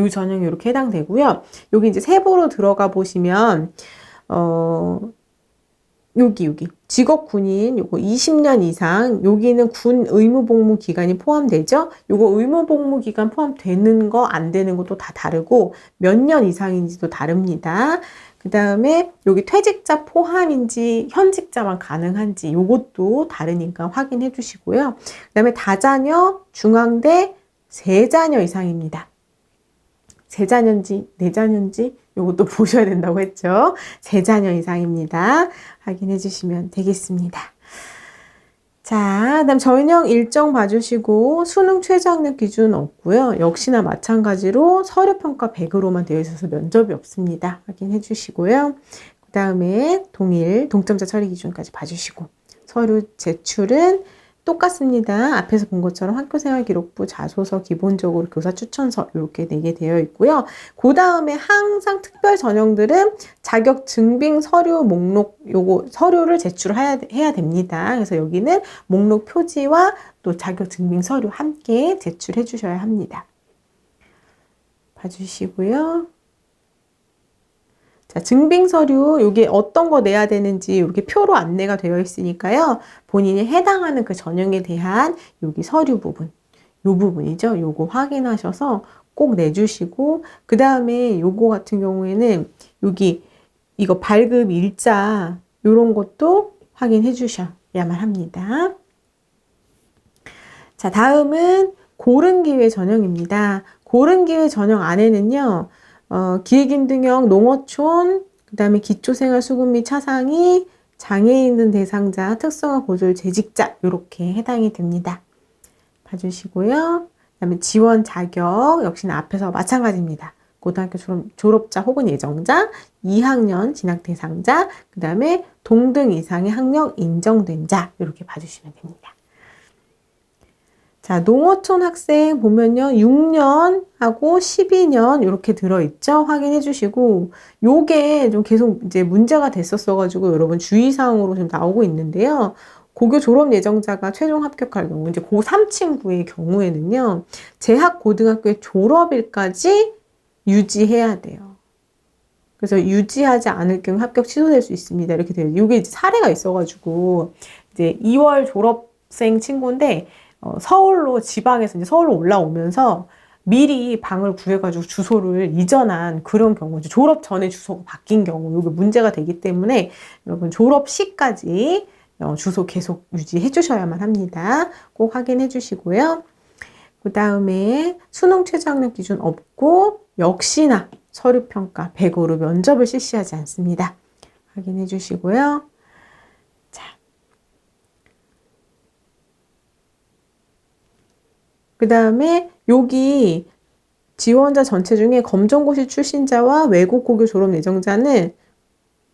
이 전형이 이렇게 해당되고요. 여기 이제 세부로 들어가 보시면 여기 직업군인 요거 20년 이상, 여기는 군 의무복무 기간이 포함되죠. 요거 의무복무 기간 포함되는 거 안 되는 것도 다 다르고 몇 년 이상인지도 다릅니다. 그 다음에 여기 퇴직자 포함인지 현직자만 가능한지 요것도 다르니까 확인해 주시고요. 그 다음에 다자녀, 중앙대, 세자녀 이상입니다. 세자녀인지 네자녀인지 요것도 보셔야 된다고 했죠. 세자녀 이상입니다. 확인해 주시면 되겠습니다. 자, 그다음 전형 일정 봐주시고 수능 최저학력 기준 없고요. 역시나 마찬가지로 서류평가 100으로만 되어 있어서 면접이 없습니다. 확인해 주시고요. 그 다음에 동점자 처리 기준까지 봐주시고, 서류 제출은 똑같습니다. 앞에서 본 것처럼 학교생활 기록부, 자소서, 기본적으로 교사 추천서 이렇게 4개 되어 있고요. 그 다음에 항상 특별 전형들은 자격 증빙 서류 목록, 요거 서류를 제출해야 됩니다. 그래서 여기는 목록 표지와 또 자격 증빙 서류 함께 제출해 주셔야 합니다. 봐주시고요. 자, 증빙 서류, 이게 어떤 거 내야 되는지 이렇게 표로 안내가 되어 있으니까요. 본인이 해당하는 그 전형에 대한 여기 서류 부분, 요 부분이죠. 요거 확인하셔서 꼭 내주시고, 그 다음에 요거 같은 경우에는 여기 이거 발급 일자, 요런 것도 확인해 주셔야만 합니다. 자, 다음은 고른기회 전형입니다. 고른기회 전형 안에는요, 기획인 등형, 농어촌, 그 다음에 기초생활수급 및 차상위, 장애인 등 대상자, 특성화 고졸 재직자 이렇게 해당이 됩니다. 봐주시고요. 그 다음에 지원 자격 역시나 앞에서 마찬가지입니다. 고등학교 졸업자 혹은 예정자, 2학년 진학 대상자, 그 다음에 동등 이상의 학력 인정된 자 이렇게 봐주시면 됩니다. 자, 농어촌 학생 보면요. 6년하고 12년 이렇게 들어있죠. 확인해 주시고, 요게 좀 계속 이제 문제가 됐었어가지고 여러분 주의사항으로 좀 나오고 있는데요. 고교 졸업 예정자가 최종 합격할 경우, 이제 고3 친구의 경우에는요. 재학 고등학교의 졸업일까지 유지해야 돼요. 그래서 유지하지 않을 경우 합격 취소될 수 있습니다. 이렇게 돼요. 이게 이제 사례가 있어가지고 이제 2월 졸업생 친구인데 서울로 지방에서 이제 서울로 올라오면서 미리 방을 구해가지고 주소를 이전한 그런 경우, 이제 졸업 전에 주소가 바뀐 경우, 이게 문제가 되기 때문에 여러분 졸업 시까지 주소 계속 유지해 주셔야만 합니다. 꼭 확인해 주시고요. 그 다음에 수능 최저학력 기준 없고 역시나 서류평가 100으로 면접을 실시하지 않습니다. 확인해 주시고요. 자, 그 다음에 여기 지원자 전체 중에 검정고시 출신자와 외국 고교 졸업 예정자는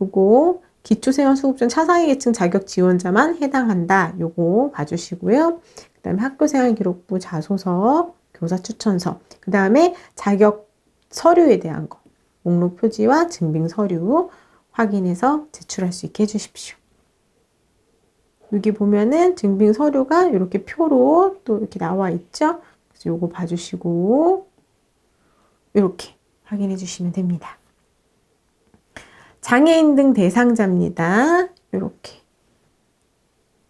요거 기초생활수급전 차상위 계층 자격 지원자만 해당한다. 요거 봐주시고요. 그 다음에 학교생활기록부 자소서, 교사 추천서, 그 다음에 자격 서류에 대한 거, 목록 표지와 증빙 서류 확인해서 제출할 수 있게 해주십시오. 여기 보면은 증빙 서류가 이렇게 표로 또 이렇게 나와 있죠. 그래서 요거 봐주시고 이렇게 확인해 주시면 됩니다. 장애인 등 대상자입니다. 이렇게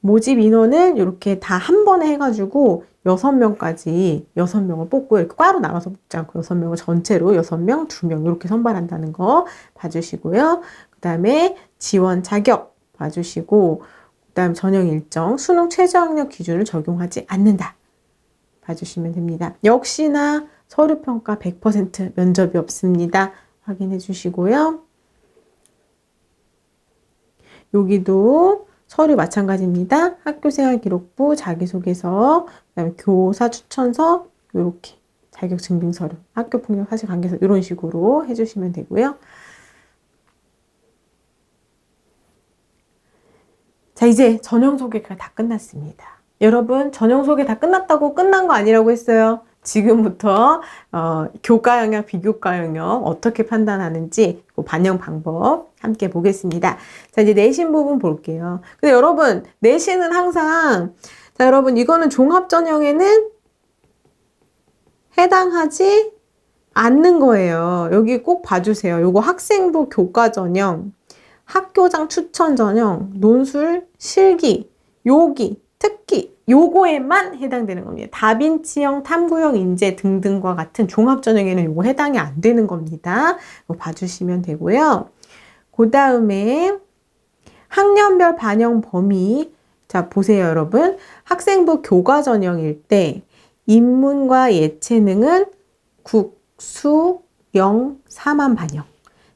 모집 인원을 이렇게 다 한 번에 해가지고 6명을 뽑고 이렇게 과로 나눠서 뽑지 않고 6명을 전체로 6명, 2명 이렇게 선발한다는 거 봐주시고요. 그 다음에 지원 자격 봐주시고 그 다음 전형 일정, 수능 최저학력 기준을 적용하지 않는다. 봐주시면 됩니다. 역시나 서류평가 100% 면접이 없습니다. 확인해 주시고요. 여기도 서류 마찬가지입니다. 학교생활기록부, 자기소개서, 그다음에 교사 추천서, 이렇게 자격증빙 서류, 학교폭력 사실관계서 이런 식으로 해주시면 되고요. 자, 이제 전형 소개가 다 끝났습니다. 여러분, 전형 소개 다 끝났다고 끝난 거 아니라고 했어요. 지금부터 교과 영역, 비교과 영역 어떻게 판단하는지 그 반영 방법 함께 보겠습니다. 자, 이제 내신 부분 볼게요. 근데 여러분, 내신은 항상 자, 여러분 이거는 종합 전형에는 해당하지 않는 거예요. 여기 꼭 봐주세요. 요거 학생부 교과 전형, 학교장 추천 전형, 논술, 실기, 요기, 특기 요거에만 해당되는 겁니다. 다빈치형, 탐구형 인재 등등과 같은 종합전형에는 요거 해당이 안 되는 겁니다. 이거 봐주시면 되고요. 그 다음에 학년별 반영 범위. 자, 보세요, 여러분. 학생부 교과전형일 때 인문과 예체능은 국수, 영, 사만 반영.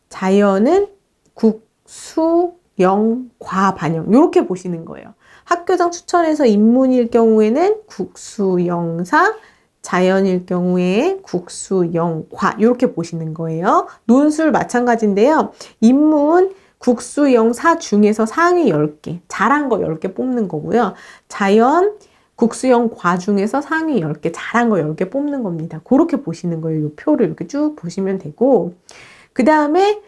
자연은 국수, 영, 과 반영. 이렇게 보시는 거예요. 학교장 추천해서 인문일 경우에는 국수, 영사, 자연일 경우에 국수, 영과 이렇게 보시는 거예요. 논술 마찬가지인데요. 인문, 국수, 영사 중에서 상위 10개, 잘한 거 10개 뽑는 거고요. 자연, 국수, 영과 중에서 상위 10개, 잘한 거 10개 뽑는 겁니다. 그렇게 보시는 거예요. 이 표를 이렇게 쭉 보시면 되고 그 다음에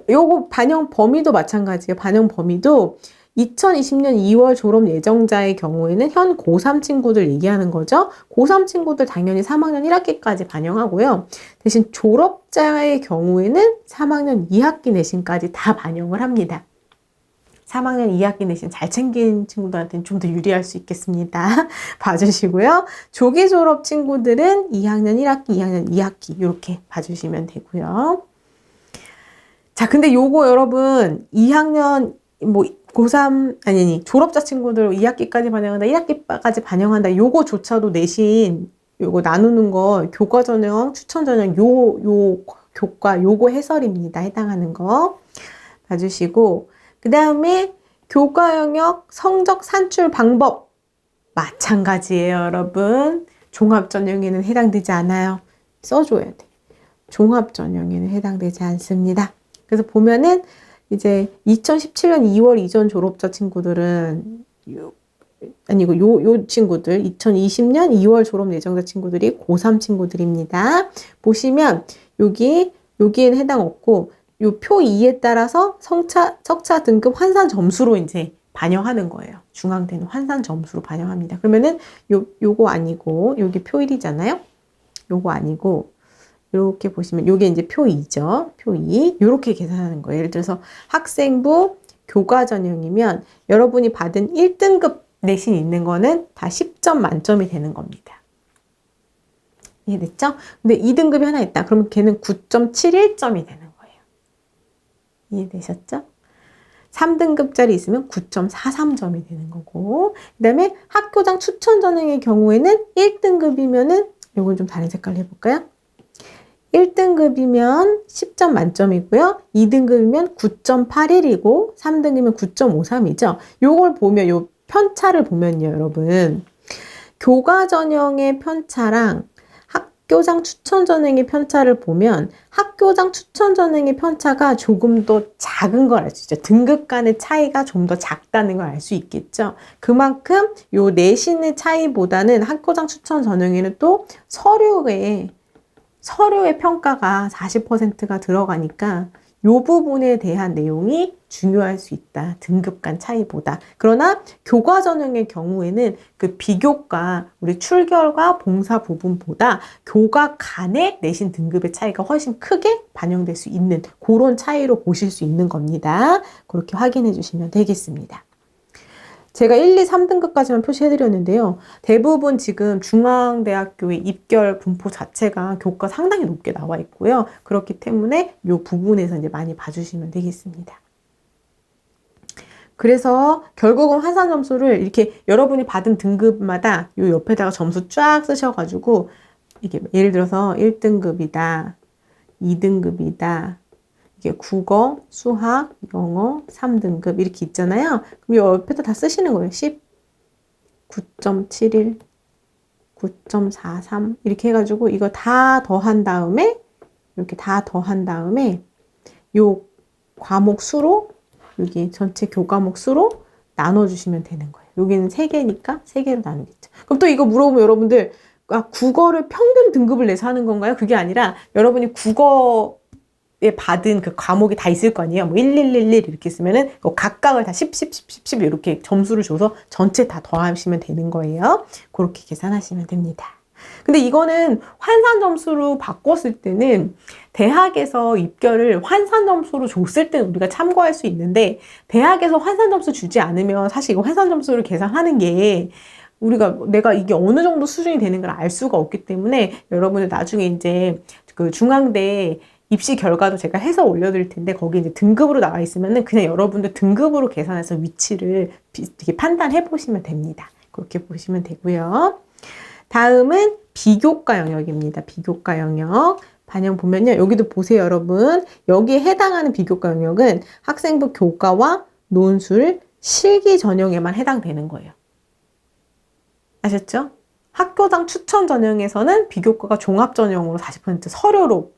요거 반영 범위도 마찬가지예요. 반영 범위도 2020년 2월 졸업 예정자의 경우에는 현 고3 친구들 얘기하는 거죠. 고3 친구들 당연히 3학년 1학기까지 반영하고요. 대신 졸업자의 경우에는 3학년 2학기 내신까지 다 반영을 합니다. 3학년 2학기 내신 잘 챙긴 친구들한테는 좀 더 유리할 수 있겠습니다. 봐주시고요. 조기 졸업 친구들은 2학년 1학기, 2학년 2학기 이렇게 봐주시면 되고요. 자, 근데 요거 여러분 2학년 고3 졸업자 친구들 2학기까지 반영한다, 1학기까지 반영한다. 요거조차도 내신 요거 나누는 거 교과 전형, 추천 전형 요 교과 요거 해설입니다. 해당하는 거 봐주시고 그 다음에 교과 영역 성적 산출 방법 마찬가지예요, 여러분. 종합 전형에는 해당되지 않아요. 써줘야 돼. 종합 전형에는 해당되지 않습니다. 그래서 보면은 이제 2017년 2월 이전 졸업자 친구들은 요 친구들 2020년 2월 졸업 예정자 친구들이 고3 친구들입니다. 보시면 여기에는 해당 없고 요 표 2에 따라서 석차 등급 환산 점수로 이제 반영하는 거예요. 중앙대는 환산 점수로 반영합니다. 그러면은 요거 아니고 여기 표 1이잖아요. 요거 아니고 이렇게 보시면 요게 이제 표 2죠. 표 2. 요렇게 계산하는 거예요. 예를 들어서 학생부 교과 전형이면 여러분이 받은 1등급 내신 있는 거는 다 10점 만점이 되는 겁니다. 이해됐죠? 근데 2등급이 하나 있다. 그러면 걔는 9.71점이 되는 거예요. 이해되셨죠? 3등급짜리 있으면 9.43점이 되는 거고, 그 다음에 학교장 추천 전형의 경우에는 1등급이면은, 요건 좀 다른 색깔로 해볼까요? 1등급이면 10점 만점이고요. 2등급이면 9.81이고, 3등급이면 9.53이죠. 요걸 보면, 요 편차를 보면요, 여러분. 교과 전형의 편차랑 학교장 추천 전형의 편차를 보면 학교장 추천 전형의 편차가 조금 더 작은 걸 알 수 있죠. 등급 간의 차이가 좀 더 작다는 걸 알 수 있겠죠. 그만큼 요 내신의 차이보다는 학교장 추천 전형에는 또 서류의 평가가 40%가 들어가니까 요 부분에 대한 내용이 중요할 수 있다. 등급 간 차이보다. 그러나 교과 전형의 경우에는 그 비교과, 우리 출결과 봉사 부분보다 교과 간의 내신 등급의 차이가 훨씬 크게 반영될 수 있는 그런 차이로 보실 수 있는 겁니다. 그렇게 확인해 주시면 되겠습니다. 제가 1, 2, 3등급까지만 표시해드렸는데요. 대부분 지금 중앙대학교의 입결 분포 자체가 교과 상당히 높게 나와 있고요. 그렇기 때문에 이 부분에서 이제 많이 봐주시면 되겠습니다. 그래서 결국은 환산 점수를 이렇게 여러분이 받은 등급마다 이 옆에다가 점수 쫙 쓰셔가지고 이게 예를 들어서 1등급이다, 2등급이다, 이게 국어, 수학, 영어 3등급 이렇게 있잖아요. 그럼 이 옆에다 다 쓰시는 거예요. 10, 9.71, 9.43 이렇게 해가지고 이거 다 더한 다음에 이렇게 다 더한 다음에 요 과목 수로 여기 전체 교과목 수로 나눠주시면 되는 거예요. 여기는 3개니까 3개로 나누겠죠. 그럼 또 이거 물어보면 여러분들 국어를 평균 등급을 내서 하는 건가요? 그게 아니라 여러분이 국어에 받은 그 과목이 다 있을 거 아니에요. 뭐 1111 이렇게 쓰면은 각각을 다 10, 10, 10, 10, 10 이렇게 점수를 줘서 전체 다 더하시면 되는 거예요. 그렇게 계산하시면 됩니다. 근데 이거는 환산 점수로 바꿨을 때는 대학에서 입결을 환산 점수로 줬을 때는 우리가 참고할 수 있는데 대학에서 환산 점수 주지 않으면 사실 이거 환산 점수를 계산하는 게 내가 이게 어느 정도 수준이 되는 걸 알 수가 없기 때문에 여러분들 나중에 이제 그 중앙대 입시 결과도 제가 해서 올려드릴 텐데 거기 이제 등급으로 나와 있으면은 그냥 여러분들 등급으로 계산해서 위치를 이렇게 판단해 보시면 됩니다. 그렇게 보시면 되고요. 다음은 비교과 영역입니다. 비교과 영역. 반영 보면요. 여기도 보세요, 여러분. 여기에 해당하는 비교과 영역은 학생부 교과와 논술, 실기 전형에만 해당되는 거예요. 아셨죠? 학교장 추천 전형에서는 비교과가 종합 전형으로 40% 서류로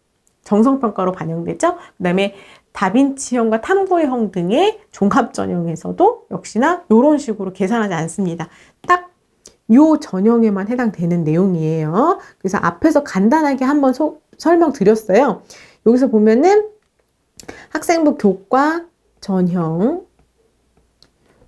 정성평가로 반영되죠. 그 다음에 다빈치형과 탐구형 등의 종합 전형에서도 역시나 이런 식으로 계산하지 않습니다. 딱 요 전형에만 해당되는 내용이에요. 그래서 앞에서 간단하게 한번 설명드렸어요. 여기서 보면은 학생부 교과 전형,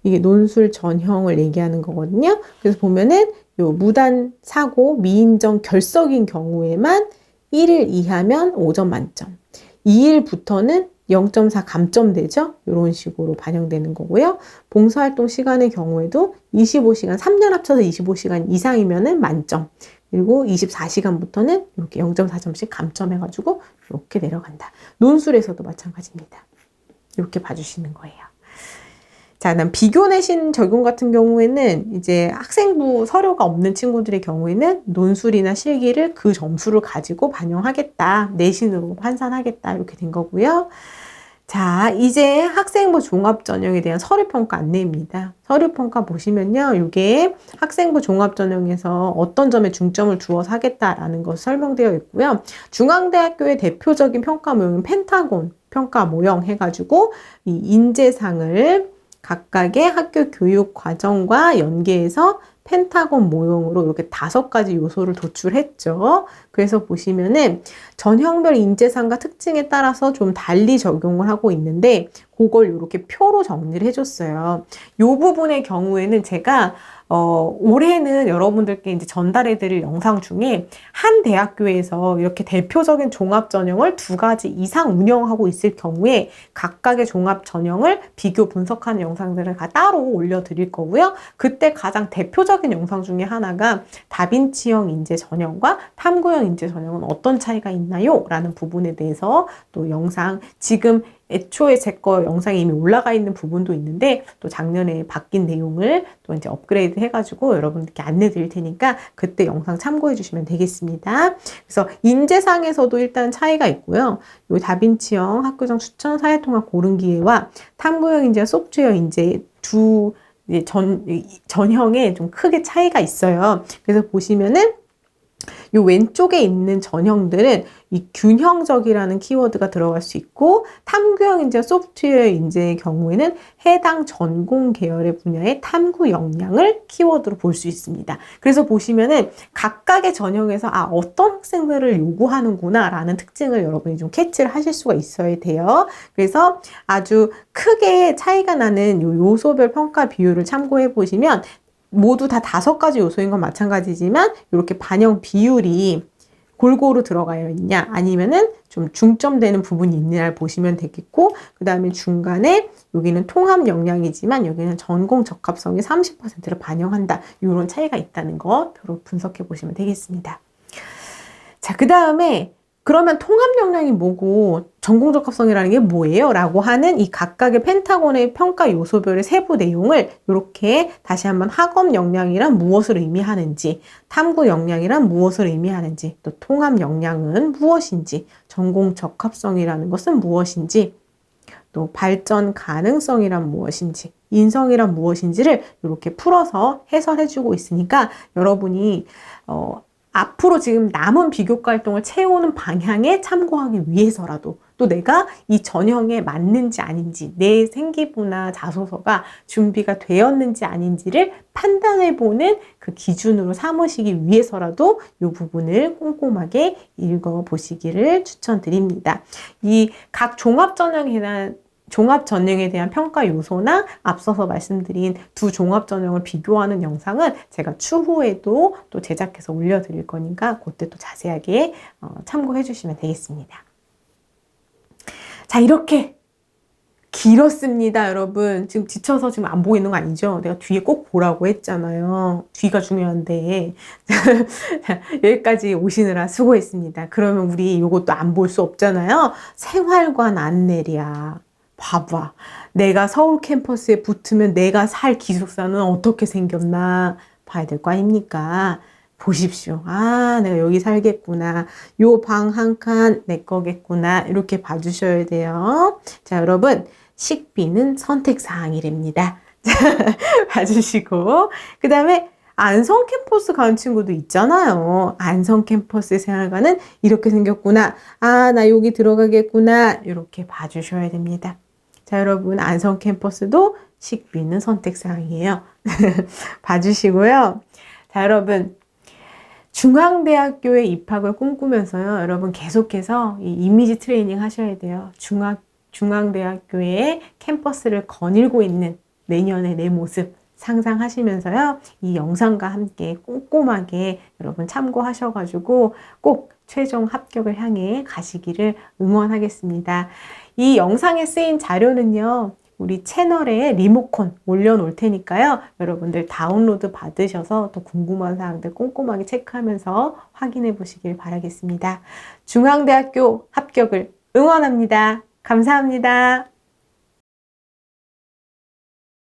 이게 논술 전형을 얘기하는 거거든요. 그래서 보면은 요 무단 사고, 미인정 결석인 경우에만 1일 이하면 5점 만점, 2일부터는 0.4 감점되죠? 이런 식으로 반영되는 거고요. 봉사활동 시간의 경우에도 25시간, 3년 합쳐서 25시간 이상이면은 만점. 그리고 24시간부터는 이렇게 0.4점씩 감점해가지고 이렇게 내려간다. 논술에서도 마찬가지입니다. 이렇게 봐주시는 거예요. 자, 그다음 비교 내신 적용 같은 경우에는 이제 학생부 서류가 없는 친구들의 경우에는 논술이나 실기를 그 점수를 가지고 반영하겠다. 내신으로 환산하겠다. 이렇게 된 거고요. 자, 이제 학생부 종합 전형에 대한 서류평가 안내입니다. 서류평가 보시면요. 이게 학생부 종합 전형에서 어떤 점에 중점을 두어서 하겠다라는 것이 설명되어 있고요. 중앙대학교의 대표적인 평가 모형은 펜타곤 평가 모형 해가지고 이 인재상을 각각의 학교 교육 과정과 연계해서 펜타곤 모형으로 이렇게 5가지 요소를 도출했죠. 그래서 보시면은 전형별 인재상과 특징에 따라서 좀 달리 적용을 하고 있는데 그걸 이렇게 표로 정리를 해줬어요. 이 부분의 경우에는 제가 올해는 여러분들께 이제 전달해 드릴 영상 중에 한 대학교에서 이렇게 대표적인 종합 전형을 2가지 이상 운영하고 있을 경우에 각각의 종합 전형을 비교 분석하는 영상들을 따로 올려 드릴 거고요. 그때 가장 대표적인 영상 중에 하나가 다빈치형 인재 전형과 탐구형 인재 전형은 어떤 차이가 있나요? 라는 부분에 대해서 또 영상, 지금 애초에 제 거 영상이 이미 올라가 있는 부분도 있는데 또 작년에 바뀐 내용을 또 이제 업그레이드 해가지고 여러분들께 안내 드릴 테니까 그때 영상 참고해 주시면 되겠습니다. 그래서 인재상에서도 일단 차이가 있고요. 요 다빈치형 학교장 추천 사회통합 고른 기회와 탐구형 인재와 소프트웨어 인재 두 전형에 좀 크게 차이가 있어요. 그래서 보시면은 이 왼쪽에 있는 전형들은 이 균형적이라는 키워드가 들어갈 수 있고 탐구형 인재, 소프트웨어 인재의 경우에는 해당 전공 계열의 분야의 탐구 역량을 키워드로 볼 수 있습니다. 그래서 보시면은 각각의 전형에서 어떤 학생들을 요구하는구나 라는 특징을 여러분이 좀 캐치를 하실 수가 있어야 돼요. 그래서 아주 크게 차이가 나는 요 요소별 평가 비율을 참고해 보시면 모두 다 5가지 요소인 건 마찬가지지만 이렇게 반영 비율이 골고루 들어가 있냐 아니면은 좀 중점되는 부분이 있느냐를 보시면 되겠고 그 다음에 중간에 여기는 통합 역량이지만 여기는 전공 적합성이 30%를 반영한다. 이런 차이가 있다는 거 표로 분석해 보시면 되겠습니다. 자, 그 다음에 그러면 통합 역량이 뭐고 전공 적합성이라는 게 뭐예요? 라고 하는 이 각각의 펜타곤의 평가 요소별의 세부 내용을 이렇게 다시 한번 학업 역량이란 무엇을 의미하는지, 탐구 역량이란 무엇을 의미하는지, 또 통합 역량은 무엇인지, 전공 적합성이라는 것은 무엇인지, 또 발전 가능성이란 무엇인지, 인성이란 무엇인지를 이렇게 풀어서 해설해주고 있으니까 여러분이 앞으로 지금 남은 비교과 활동을 채우는 방향에 참고하기 위해서라도 또 내가 이 전형에 맞는지 아닌지 내 생기부나 자소서가 준비가 되었는지 아닌지를 판단해보는 그 기준으로 삼으시기 위해서라도 이 부분을 꼼꼼하게 읽어보시기를 추천드립니다. 이 각 종합 전형에 대한 평가 요소나 앞서서 말씀드린 두 종합 전형을 비교하는 영상은 제가 추후에도 또 제작해서 올려드릴 거니까 그때 또 자세하게 참고해 주시면 되겠습니다. 자, 이렇게 길었습니다, 여러분. 지금 지쳐서 지금 안 보이는 거 아니죠? 내가 뒤에 꼭 보라고 했잖아요. 뒤가 중요한데. 여기까지 오시느라 수고했습니다. 그러면 우리 이것도 안 볼 수 없잖아요. 생활관 안내랴. 봐봐. 내가 서울 캠퍼스에 붙으면 내가 살 기숙사는 어떻게 생겼나 봐야 될 거 아닙니까? 보십시오. 내가 여기 살겠구나. 요 방 한 칸 내 거겠구나. 이렇게 봐주셔야 돼요. 자, 여러분. 식비는 선택사항이랍니다. 봐주시고. 그 다음에 안성 캠퍼스 가는 친구도 있잖아요. 안성 캠퍼스 생활관은 이렇게 생겼구나. 나 여기 들어가겠구나. 이렇게 봐주셔야 됩니다. 자, 여러분, 안성 캠퍼스도 식비는 선택사항이에요. 봐주시고요. 자, 여러분, 중앙대학교에 입학을 꿈꾸면서요. 여러분, 계속해서 이 이미지 트레이닝 하셔야 돼요. 중앙대학교의 캠퍼스를 거닐고 있는 내년의 내 모습 상상하시면서요. 이 영상과 함께 꼼꼼하게 여러분 참고하셔가지고 꼭 최종 합격을 향해 가시기를 응원하겠습니다. 이 영상에 쓰인 자료는요. 우리 채널에 리모컨 올려놓을 테니까요. 여러분들 다운로드 받으셔서 또 궁금한 사항들 꼼꼼하게 체크하면서 확인해 보시길 바라겠습니다. 중앙대학교 합격을 응원합니다. 감사합니다.